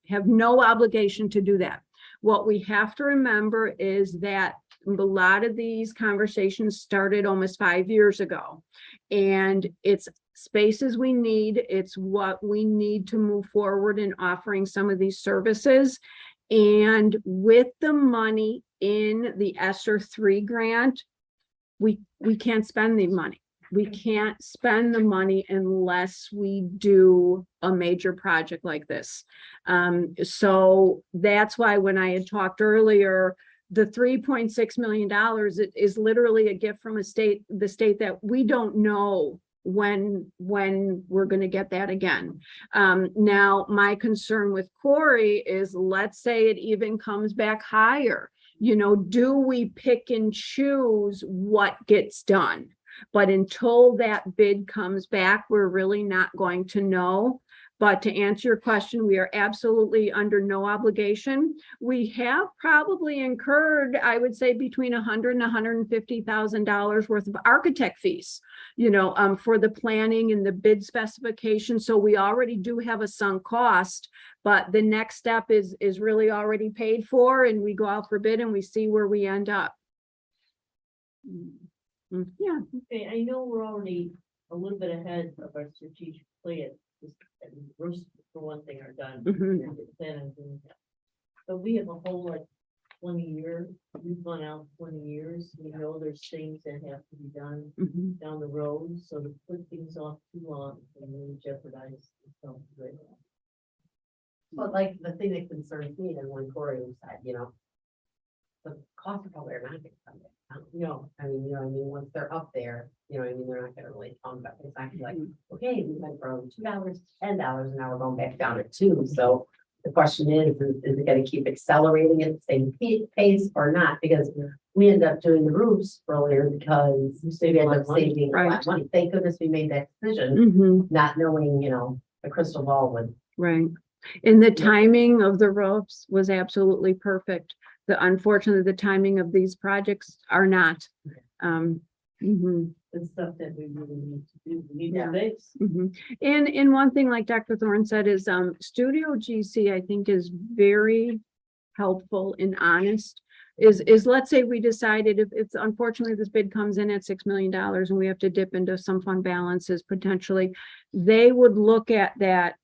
no obligation to do that. What we have to remember is that a lot of these conversations started almost 5 years ago. And it's spaces we need, it's what we need to move forward in offering some of these services. And with the money in the ESSER 3 grant, we can't spend the money. We can't spend the money unless we do a major project like this. So that's why when I had talked earlier, the $3.6 million is literally a gift from the state that we don't know when we're going to get that again. Now, my concern with Corey is, let's say it even comes back higher. You know, do we pick and choose what gets done? But until that bid comes back, we're really not going to know. But to answer your question, we are absolutely under no obligation. We have probably incurred, I would say, between $100,000 and $150,000 worth of architect fees, you know, for the planning and the bid specification. So we already do have a sunk cost, but the next step is really already paid for, and we go out for bid and we see where we end up. Yeah. Okay, I know we're already a little bit ahead of our strategic plan. Roast, for one thing, are done. But we have a whole 20 years. We've gone out 20 years. We know there's things that have to be done down the road. So to put things off too long and really jeopardize itself. But like the thing that concerns me, and when Corey said, you know, the cost of probably are not gonna come down. No, I mean, you know, what I mean, once they're up there, you know, what I mean, they're not gonna really come back. It's actually like, okay, we went from $2 to $10, and now we're going back down to 2. So The question is it gonna keep accelerating at the same pace or not? Because we end up doing the roofs earlier because we end up saving a lot Right. of money. Thank goodness we made that decision, Mhm, not knowing, the crystal ball would. right. And the timing of the roofs was absolutely perfect. Unfortunately, the timing of these projects are not. Mhm. It's stuff that we really need to do. We need Yeah. that base. And one thing, like Dr. Thorne said, is Studio GC, I think, is very helpful and honest. Is let's say we decided if unfortunately this bid comes in at $6 million and we have to dip into some fund balances potentially, they would look at that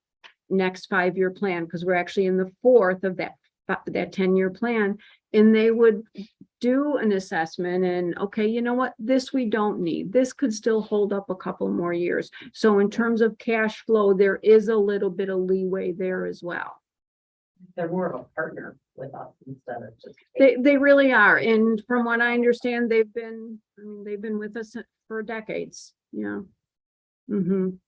next 5-year plan, because we're actually in the fourth of that 10-year plan, and they would do an assessment and, okay, you know what, this we don't need. This could still hold up a couple more years. So in terms of cash flow, there is a little bit of leeway there as well. They're more of a partner with us instead of just. They really are. And from what I understand, they've been with us for decades, yeah. And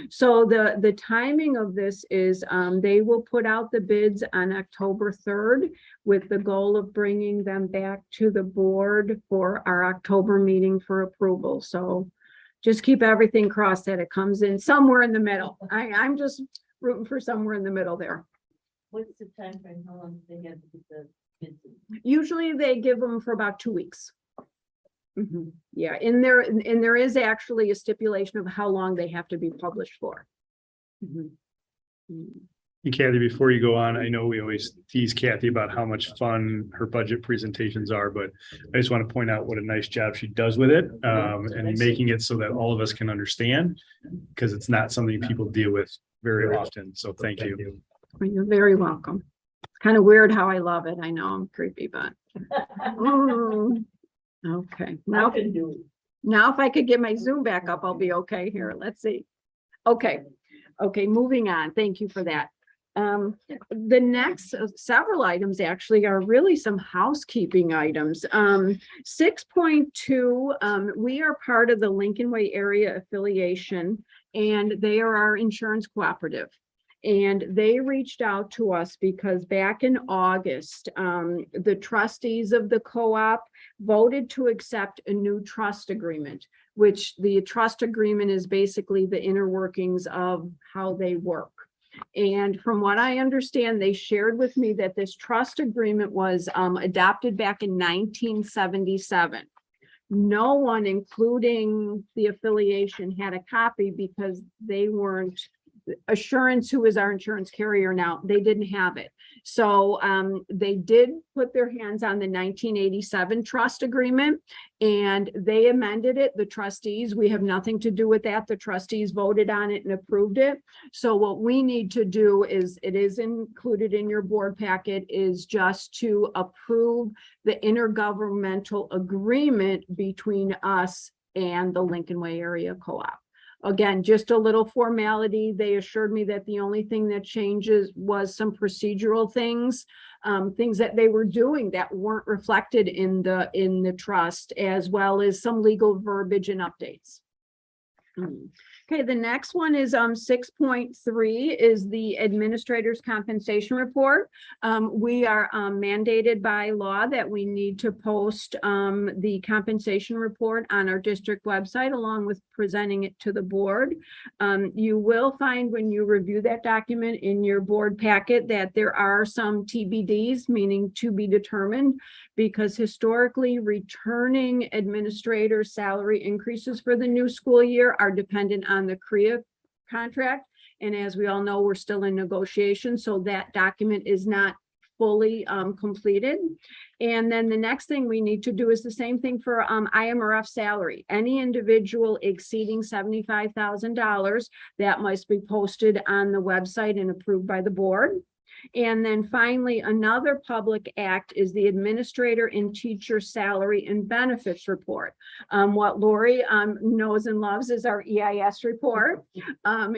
so the timing of this is they will put out the bids on October 3rd with the goal of bringing them back to the board for our October meeting for approval. So just keep everything crossed that it comes in somewhere in the middle. I'm just rooting for somewhere in the middle there. What's the time frame? How long do they have to get the bids in? Usually they give them for about 2 weeks. Yeah, and there is actually a stipulation of how long they have to be published for. And Kathy, before you go on, I know we always tease Kathy about how much fun her budget presentations are, but I just want to point out what a nice job she does with it, and making it so that all of us can understand, because it's not something people deal with very often. So thank you. You're very welcome. It's kind of weird how I love it. I know I'm creepy, but. Okay, now if I could get my Zoom back up, I'll be okay here. Let's see. Okay, moving on. Thank you for that. The next several items actually are really some housekeeping items. 6.2, we are part of the Lincoln Way Area Affiliation, and they are our insurance cooperative. And they reached out to us because back in August, the trustees of the co-op voted to accept a new trust agreement, which the trust agreement is basically the inner workings of how they work. And from what I understand, they shared with me that this trust agreement was adopted back in 1977. No one, including the affiliation, had a copy because they weren't. Assurance, who is our insurance carrier now, they didn't have it. So they did put their hands on the 1987 trust agreement and they amended it. The trustees, we have nothing to do with that. The trustees voted on it and approved it. So what we need to do is, it is included in your board packet, is just to approve the intergovernmental agreement between us and the Lincoln Way Area Co-op. Again, just a little formality. They assured me that the only thing that changes was some procedural things, things that they were doing that weren't reflected in the trust, as well as some legal verbiage and updates. Okay, the next one is 6.3 is the administrator's compensation report. We are mandated by law that we need to post the compensation report on our district website along with presenting it to the board. You will find when you review that document in your board packet that there are some TBDs, meaning to be determined, because historically returning administrator salary increases for the new school year are dependent on the CREA contract. And as we all know, we're still in negotiation, so that document is not fully completed. And then the next thing we need to do is the same thing for IMRF salary. Any individual exceeding $75,000, that must be posted on the website and approved by the board. And then finally, another public act is the administrator and teacher salary and benefits report. What Lori knows and loves is our EIS report.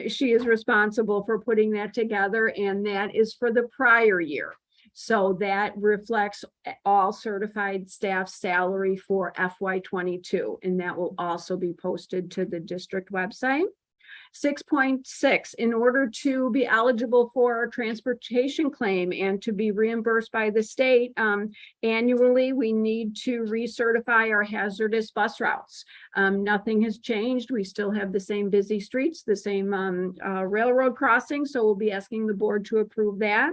She is responsible for putting that together, and that is for the prior year. So that reflects all certified staff salary for FY22, and that will also be posted to the district website. 6.6, in order to be eligible for a transportation claim and to be reimbursed by the state, annually, we need to recertify our hazardous bus routes. Nothing has changed. We still have the same busy streets, the same railroad crossings, so we'll be asking the board to approve that.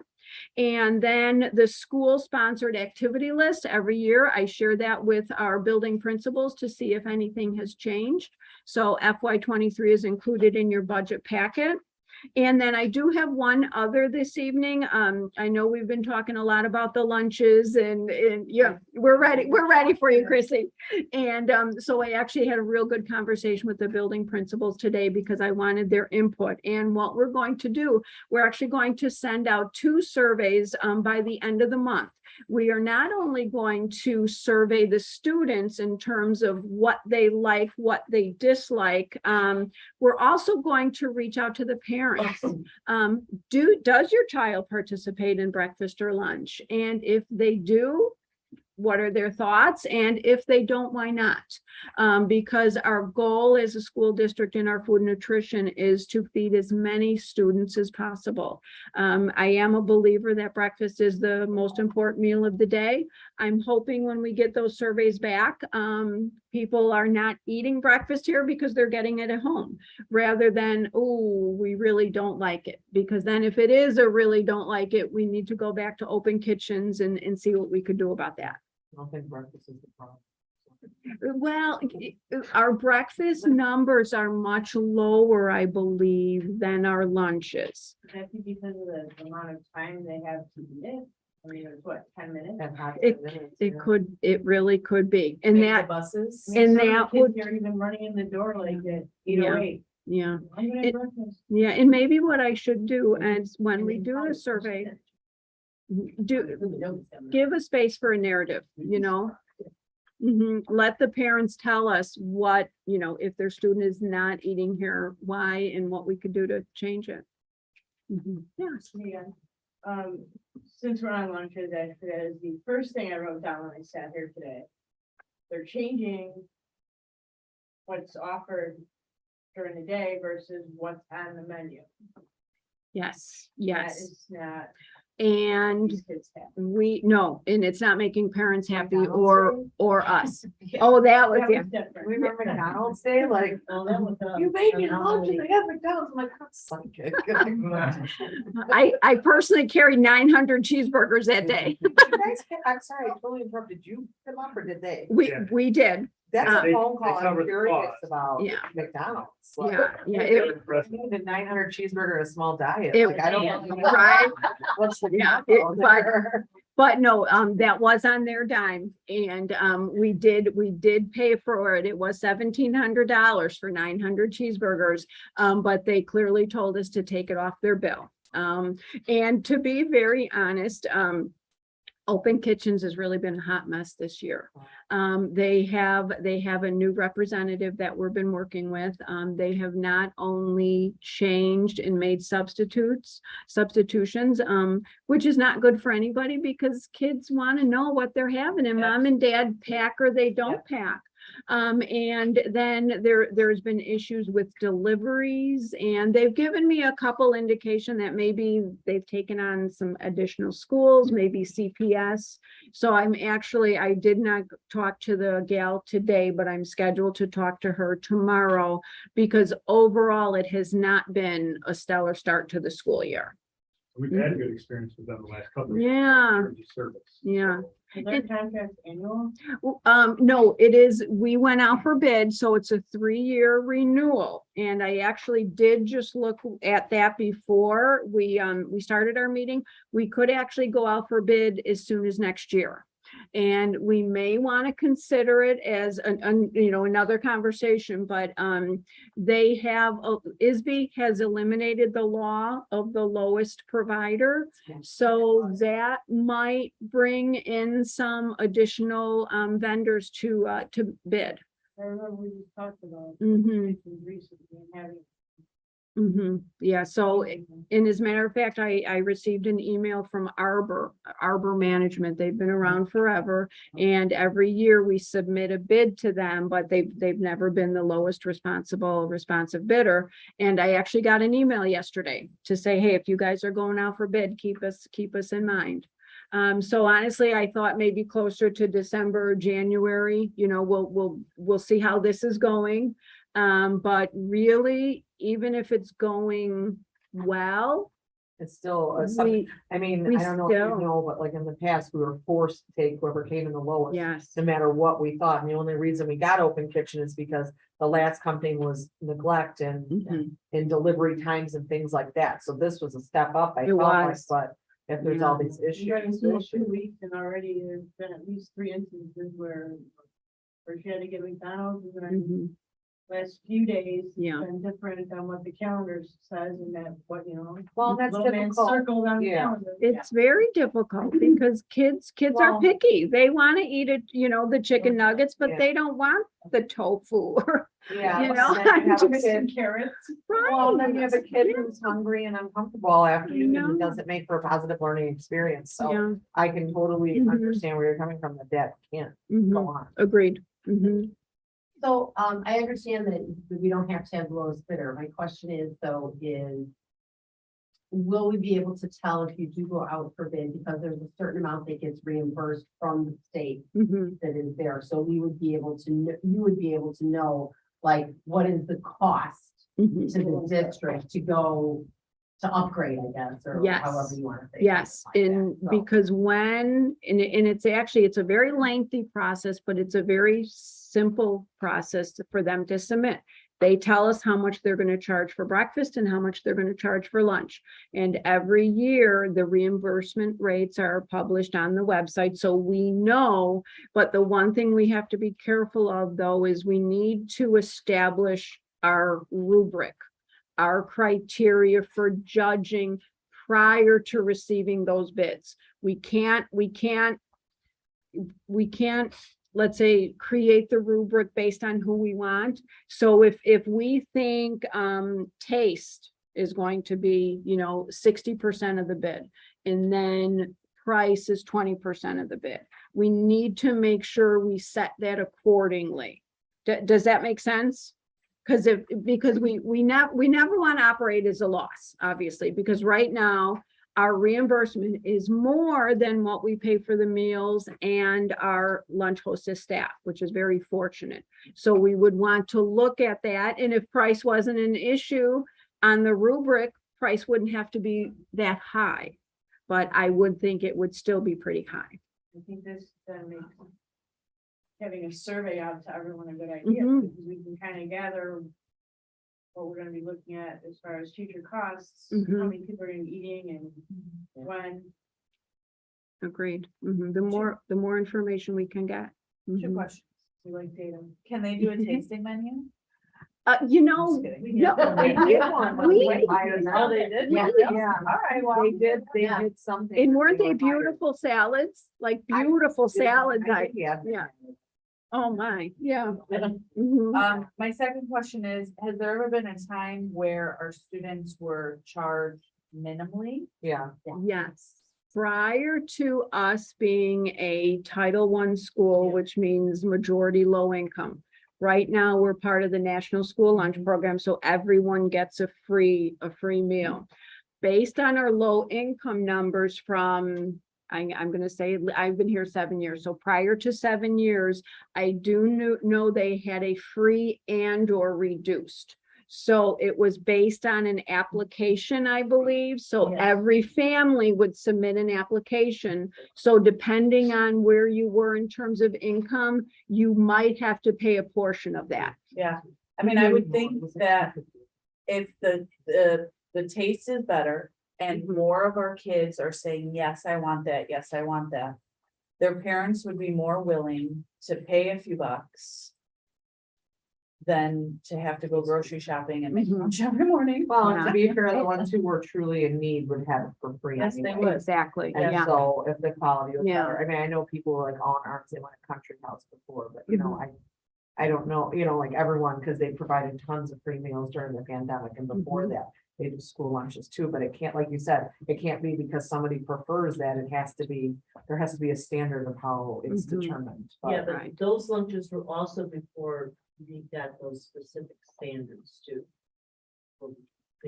And then the school-sponsored activity list, every year I share that with our building principals to see if anything has changed. So FY23 is included in your budget packet. And then I do have one other this evening. I know we've been talking a lot about the lunches and yeah, we're ready for you, Chrissy. And so I actually had a real good conversation with the building principals today because I wanted their input. And what we're going to do, we're actually going to send out 2 surveys by the end of the month. We are not only going to survey the students in terms of what they like, what they dislike, we're also going to reach out to the parents. Does your child participate in breakfast or lunch? And if they do, what are their thoughts? And if they don't, why not? Because our goal as a school district in our food and nutrition is to feed as many students as possible. I am a believer that breakfast is the most important meal of the day. I'm hoping when we get those surveys back, people are not eating breakfast here because they're getting it at home, rather than, oh, we really don't like it. Because then if it is a really don't like it, we need to go back to open kitchens and see what we could do about that. I don't think breakfast is the problem. Well, our breakfast numbers are much lower, I believe, than our lunches. That could be because of the amount of time they have to eat it. I mean, it's what, 10 minutes? It really could be. And Take the that, buses. and Some of that the kids would, are even running in the door like at Yeah. 8:08. yeah, I'm gonna have It- breakfast. yeah. And maybe what I should do is when we do the survey, give a space for a narrative, you know? Let the parents tell us what, you know, if their student is not eating here, why, and what we could do to change it. Yes. Yeah. Since we're on lunches, that is the first thing I wrote down when I sat here today. They're changing what's offered during the day versus what's on the menu. Yes, That yes. is not And these kids have. no, and it's not making parents happy McDonald's or us. Oh, that was, That yeah. was different. Remember McDonald's Day, like, Well, that was, you made me lunch and I got McDonald's, I'm like, that's psychic. I personally carried 900 cheeseburgers that day. I'm sorry, I totally interrupted. You come up or did they? We did. That's Uh, a phone call I'm covered the curious cost. about Yeah. McDonald's. Yeah, yeah. Like, It, I need a 900 cheeseburger and a small diet. It- Like, I don't know. Right. What's the Yeah, combo it- but- there? But no, that was on their dime, and we did pay for it. It was $1,700 for 900 cheeseburgers, but they clearly told us to take it off their bill. And to be very honest, Open Kitchens has really been a hot mess this year. They have a new representative that we've been working with. They have not only changed and made substitutions, which is not good for anybody because kids want to know what they're having and mom and dad pack or they don't pack. And then there's been issues with deliveries, and they've given me a couple indication that maybe they've taken on some additional schools, maybe CPS. So I did not talk to the gal today, but I'm scheduled to talk to her tomorrow because overall it has not been a stellar start to the school year. We've had a good experience with them the last couple of years. Yeah. in terms of service. Yeah. Is their contract annual? No, it is, we went out for bid, so it's a 3-year renewal. And I actually did just look at that before we started our meeting. We could actually go out for bid as soon as next year. And we may want to consider it as another conversation, but they have, ISB has eliminated the law of the lowest provider. So that might bring in some additional vendors to bid. I remember we just talked about. Mhm. Recently and having Yeah, so, and as a matter of fact, I received an email from Arbor Management. They've been around forever. And every year we submit a bid to them, but they've never been the lowest responsive bidder. And I actually got an email yesterday to say, hey, if you guys are going out for bid, keep us in mind. So honestly, I thought maybe closer to December, January, we'll see how this is going. But really, even if it's going well, It's still, we, I mean, we I don't know if still- you know, but like in the past, we were forced to take whoever came in the lowest. yes, No matter what we thought, and the only reason we got Open Kitchen is because the last company was neglect and Mhm. in delivery times and things like that, so this was a step up, I It felt like, was. but if there's all these issues. 2 weeks and already there's been at least 3 instances where she had to get McDonald's and then Mhm. last few days. it's Yeah. been different than what the calendar says and that what, Well, that's little man difficult. circled on the Yeah. calendar. It's very difficult because kids are Well- picky. They want to eat it, the chicken nuggets, but Yeah. they don't want the tofu. Yeah. You know, and then you have a I'm just- kid- Carrots. Well, then you have a kid Yeah. who's hungry and uncomfortable after you, and know. it doesn't make for a positive learning experience, so Yeah, I can totally Mhm. understand where you're coming from, that can't mhm. go on. Agreed. Mhm. So, I understand that we don't have to have the lowest bidder. My question is though, will we be able to tell if you do go out for bid, because there's a certain amount that gets reimbursed from the state Mhm. that is there, so we would be able to, you would be able to know, like, what is the cost Mhm. to the district to go to upgrade, I guess, or Yes. however you want to say. Yes, something and like that. So- because and it's a very lengthy process, but it's a very simple process for them to submit. They tell us how much they're gonna charge for breakfast and how much they're gonna charge for lunch. And every year, the reimbursement rates are published on the website, so we know. But the one thing we have to be careful of, though, is we need to establish our rubric, our criteria for judging prior to receiving those bids. We can't, let's say, create the rubric based on who we want. So if we think taste is going to be, 60% of the bid, and then price is 20% of the bid, we need to make sure we set that accordingly. Does that make sense? Because we never want to operate as a loss, obviously, because right now our reimbursement is more than what we pay for the meals and our lunch hostess staff, which is very fortunate. So we would want to look at that. And if price wasn't an issue on the rubric, price wouldn't have to be that high. But I would think it would still be pretty high. I think this then makes having a survey out to everyone a good idea, Mhm. because we can kind of gather what we're gonna be looking at as far as future costs, how Mhm. many people are gonna be eating and when. Agreed. Mhm. The more information we can get. Two Mhm. questions. We like data. Can they do a tasting menu? No, kidding. no, They did one when we went by it. Oh, they did? Yeah. All right, well. They did Yeah. something. and that weren't they were hired. beautiful salads? Like I beautiful salads. I think he had- yeah. Oh, my, yeah. Mhm. My second question is, has there ever been a time where our students were charged minimally? Yeah, Yes. Prior to us being a Title I school, which means majority low income. Right now, we're part of the National School Lunch Program, so everyone gets a free meal. Based on our low income numbers from, I'm gonna say, I've been here 7 years, so prior to 7 years, I do know they had a free and or reduced. So it was based on an application, I believe, so Yes. every family would submit an application. So depending on where you were in terms of income, you might have to pay a portion of that. Yeah, I mean, I would think that if the taste is better and Mhm. more of our kids are saying, yes, I want that, yes, I want that. Their parents would be more willing to pay a few bucks than to have to go grocery shopping and make Mhm. lunch every morning. well, and to Yeah. be fair, the ones who were truly in need would have it for free. Yes, they anyway. would. Exactly, And yeah. so if the quality was Yeah. better, I mean, I know people were like all in arms, they went to Country House before, but you know, Mhm. I don't know, you know, like everyone, because they provided tons of free meals during the pandemic and before Mm-hmm. that. They do school lunches too, but it can't, like you said, it can't be because somebody prefers that. It has to be, there has to be a standard of how it's Mhm. determined. Yeah, But but Right. those lunches were also before we got those specific standards too.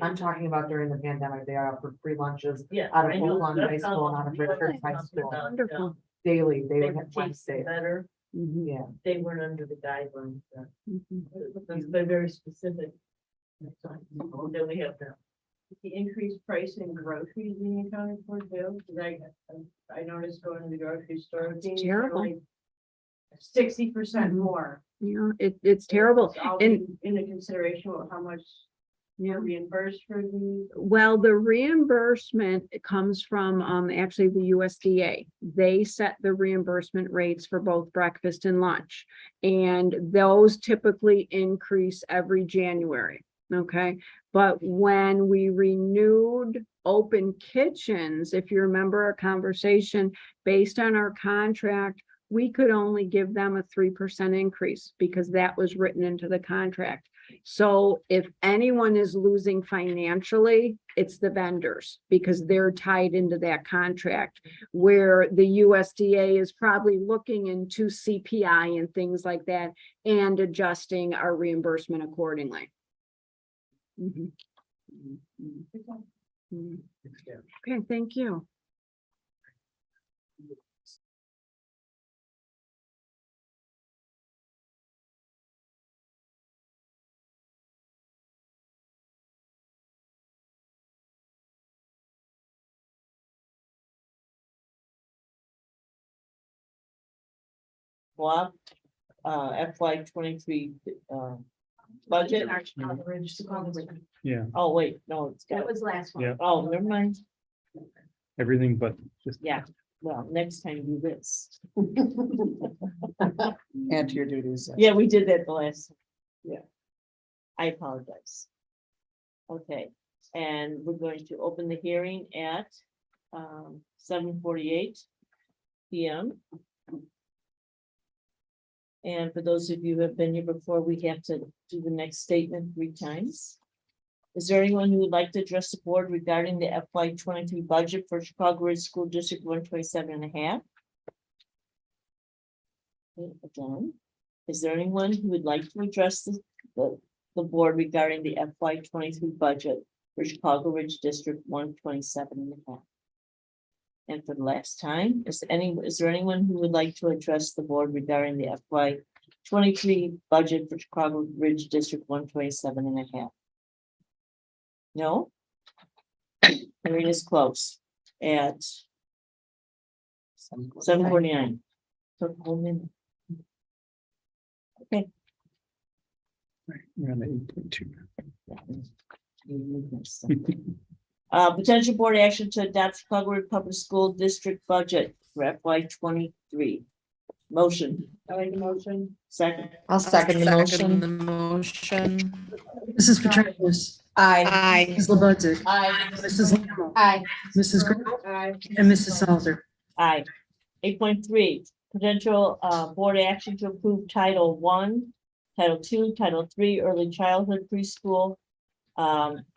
I'm talking about during the pandemic, they offered free lunches Yeah. out of I know, Oakland High that's School and how out of we were Richards High talking School. about, Wonderful. Daily, they They would were have tasting Wednesday. better, Mhm, Yeah. they weren't under the guidelines. mhm. That's been very specific. Then we have that. The increased price in groceries being accounted for too, because I noticed going to the grocery store. things are terrible. like 60% Mhm. more. Yeah, it's terrible. It's all And- into consideration of how much Yeah. you're reimbursed for these. Well, the reimbursement it comes from actually the USDA. They set the reimbursement rates for both breakfast and lunch. And those typically increase every January. Okay, but when we renewed open kitchens, if you remember our conversation, based on our contract, we could only give them a 3% increase because that was written into the contract. So if anyone is losing financially, it's the vendors because they're tied into that contract. Where the USDA is probably looking into CPI and things like that and adjusting our reimbursement accordingly. Mhm. Mhm. Okay, thank you. Bob, FY 23, budget. Yeah, Oh, wait, no, it's got, That was last one. Yeah. oh, never mind. everything but just. Yeah, well, next time do this. Add to your duties. Yeah, we did that the last. Yeah. I apologize. Okay, and we're going to open the hearing at 7:48 PM. And for those of you who have been here before, we have to do the next statement 3 times. Is there anyone who would like to address the board regarding the FY 23 budget for Chicago Ridge School District 127.5? Okay, again, is there anyone who would like to address the board regarding the FY 23 budget for Chicago Ridge District 127.5? And for the last time, is there anyone who would like to address the board regarding the FY 23 budget for Chicago Ridge District 127.5? No? Hearing is close at 7:49. Took a whole minute. Okay. We're on the 8.2. Potential board action to adopt Chicago Ridge Public School District budget for FY 23. Motion. I make a motion. Second. I'll second the motion. The motion. Mrs. Petropoulos. Aye. Mrs. Lebudzic. Aye. Mrs. Lammle. Aye. Mrs. Grove. Aye. And Mrs. Salzer. Aye. 8.3, potential board action to approve Title I, Title II, Title III, Early Childhood Preschool.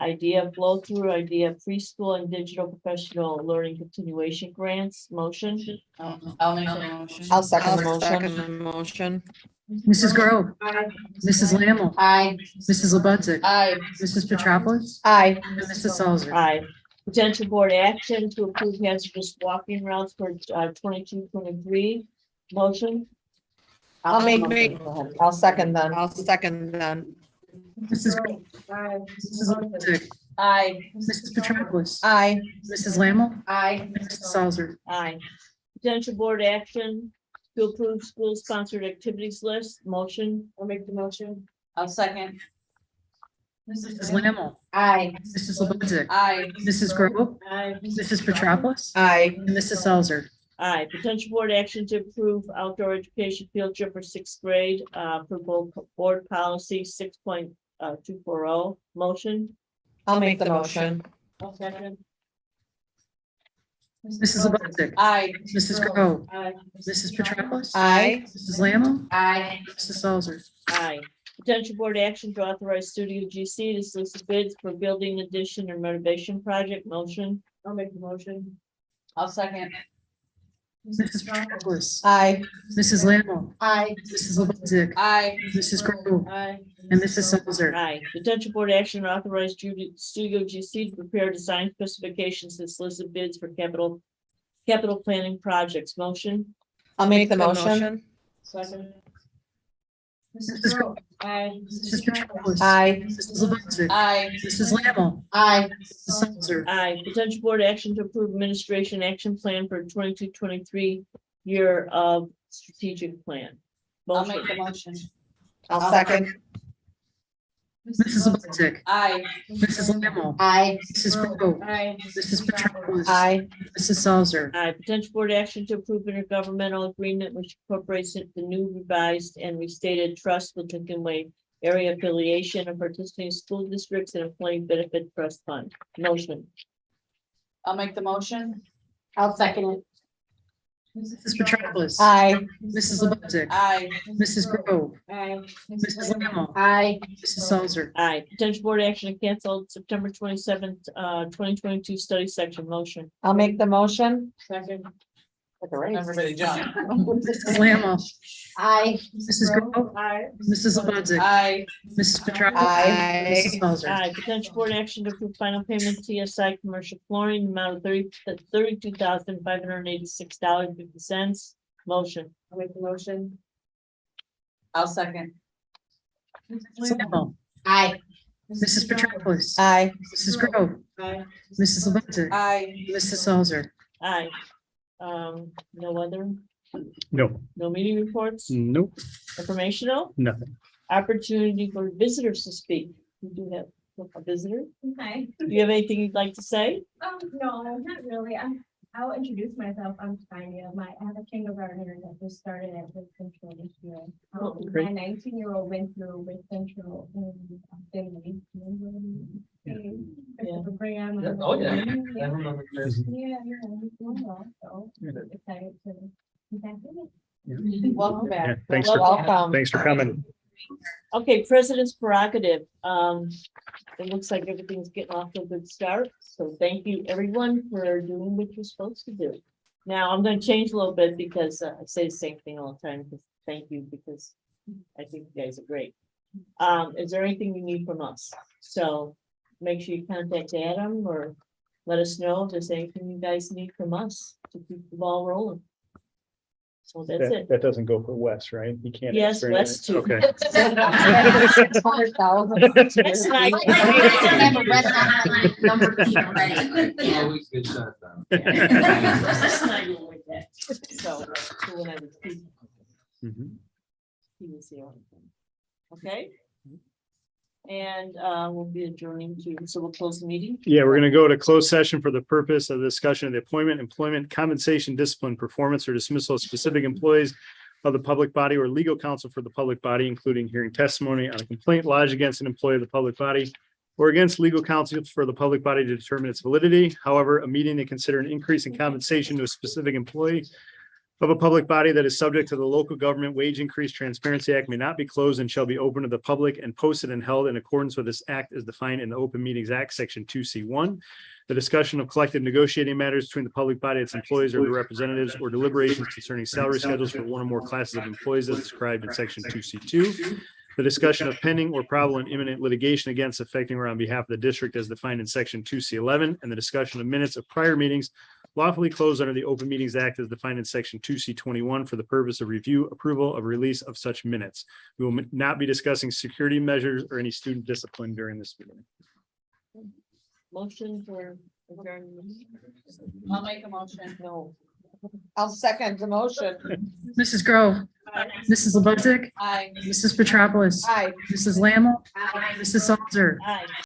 Idea flow through, idea preschool and digital professional learning continuation grants. Motion. I'll make the motion. I'll second the I'll motion. second the motion. Mrs. Grove. Aye. Mrs. Lammle. Aye. Mrs. Lebudzic. Aye. Mrs. Petropoulos. Aye. And Mrs. Salzer. Aye. Potential board action to approve hazardous walking routes for 22-23. Motion. I'll I'll second then. I'll second then. Mrs. Grove. Aye. Mrs. Lebudzic. Aye. Mrs. Petropoulos. Aye. Mrs. Lammle. Aye. And Mrs. Salzer. Aye. Potential board action to approve school sponsored activities list. Motion. I'll make the motion. I'll second. Mrs. Lammle. Aye. Mrs. Lebudzic. Aye. Mrs. Grove. Aye. Mrs. Petropoulos. Aye. And Mrs. Salzer. Aye. Potential board action to approve outdoor education field trip for 6th grade for both board policy 6.240. Motion. I'll make the motion. Second. Mrs. Levinson. Aye. Mrs. Grow. Aye. Mrs. Petropoulos. Aye. Mrs. Lamb. Aye. Mrs. Salzer. Aye. Potential board action to authorize Studio GC to solicit bids for building addition and renovation project. Motion. I'll make the motion. I'll second. Mrs. Petropoulos. Aye. Mrs. Lamb. Aye. Mrs. Levinson. Aye. Mrs. Grow. Aye. And Mrs. Salzer. Aye. Potential board action to authorize Studio GC to prepare design specifications and solicit bids for capital planning projects. Motion. I'll make the motion. Second. Mrs. Grow. Aye. Mrs. Petropoulos. Aye. Mrs. Levinson. Aye. Mrs. Lamb. Aye. Mrs. Salzer. Aye. Potential board action to approve administration action plan for 22-23 year of strategic plan. I'll Motion. make the motion. I'll second. Mrs. Levinson. Aye. Mrs. Lamb. Aye. Mrs. Grow. Aye. Mrs. Petropoulos. Aye. Mrs. Salzer. Aye. Potential board action to approve intergovernmental agreement which incorporates the new revised and restated trust with Lincoln Way area affiliation of participating school districts and employee benefit trust fund. Motion. I'll make the motion. I'll second it. Mrs. Petropoulos. Aye. Mrs. Levinson. Aye. Mrs. Grow. Aye. Mrs. Lamb. Aye. Mrs. Salzer. Aye. Potential board action to cancel September 27th, 2022 study section. Motion. I'll make the motion. Second. Everybody jump. Mrs. Lamb. Aye. Mrs. Grow. Aye. Mrs. Levinson. Aye. Mrs. Petropoulos. Aye. Mrs. Salzer. Aye. Potential board action to approve final payment TSI commercial flooring amount of $32,586.50. Motion. I'll make the motion. I'll second. Mrs. Lamb. Aye. Mrs. Petropoulos. Aye. Mrs. Grow. Aye. Mrs. Levinson. Aye. Mrs. Salzer. Aye. No other, No, no meeting reports, nope, informational, nothing. opportunity for visitors to speak. We do have a visitor. Hi. Do you have anything you'd like to say? No, not really. I'll introduce myself. I'm Tanya. I have a kindergartner that just started at With Central this year. Oh, My great. 19-year-old went through With Central in Finley. Program. Oh, yeah. I Yeah, remember this. yeah, it's doing well, so excited to be back in it. Welcome Yeah, back. thanks for, Welcome. thanks for coming. Okay, president's prerogative. It looks like everything's getting off to a good start. So thank you, everyone, for doing what you're supposed to do. Now, I'm going to change a little bit because I say the same thing all the time. Because thank you, because I think you guys are great. Is there anything you need from us? So make sure you contact Adam or let us know if there's anything you guys need from us to keep the ball rolling. So that's it. That doesn't go for Wes, right? You can't. Yes, answer Wes anything. too. Okay. That's not- Always good stuff, though. So, when I was teaching, Mhm. he was the only thing. Okay? And we'll be adjourning to, so we'll close the meeting. Yeah, we're gonna go to closed session for the purpose of discussion of the appointment, employment, compensation, discipline, performance, or dismissal of specific employees of the public body or legal counsel for the public body, including hearing testimony on a complaint lodged against an employee of the public body or against legal counsel for the public body to determine its validity. However, a meeting to consider an increase in compensation to a specific employee of a public body that is subject to the Local Government Wage Increase Transparency Act may not be closed and shall be open to the public and posted and held in accordance with this act as defined in the Open Meetings Act, Section 2C1. The discussion of collective negotiating matters between the public body, its employees, or their representatives, or deliberations concerning salary schedules for one or more classes of employees as described in Section 2C2. The discussion of pending or probable and imminent litigation against, affecting, or on behalf of the district as defined in Section 2C11, and the discussion of minutes of prior meetings lawfully closed under the Open Meetings Act as defined in Section 2C21 for the purpose of review, approval of release of such minutes. We will not be discussing security measures or any student discipline during this meeting. Motion for adjournment. I'll make a motion. No. I'll second the motion. Mrs. Grow. Mrs. Levinson. Aye. Mrs. Petropoulos. Aye. Mrs. Lamb. Mrs. Salzer. Aye.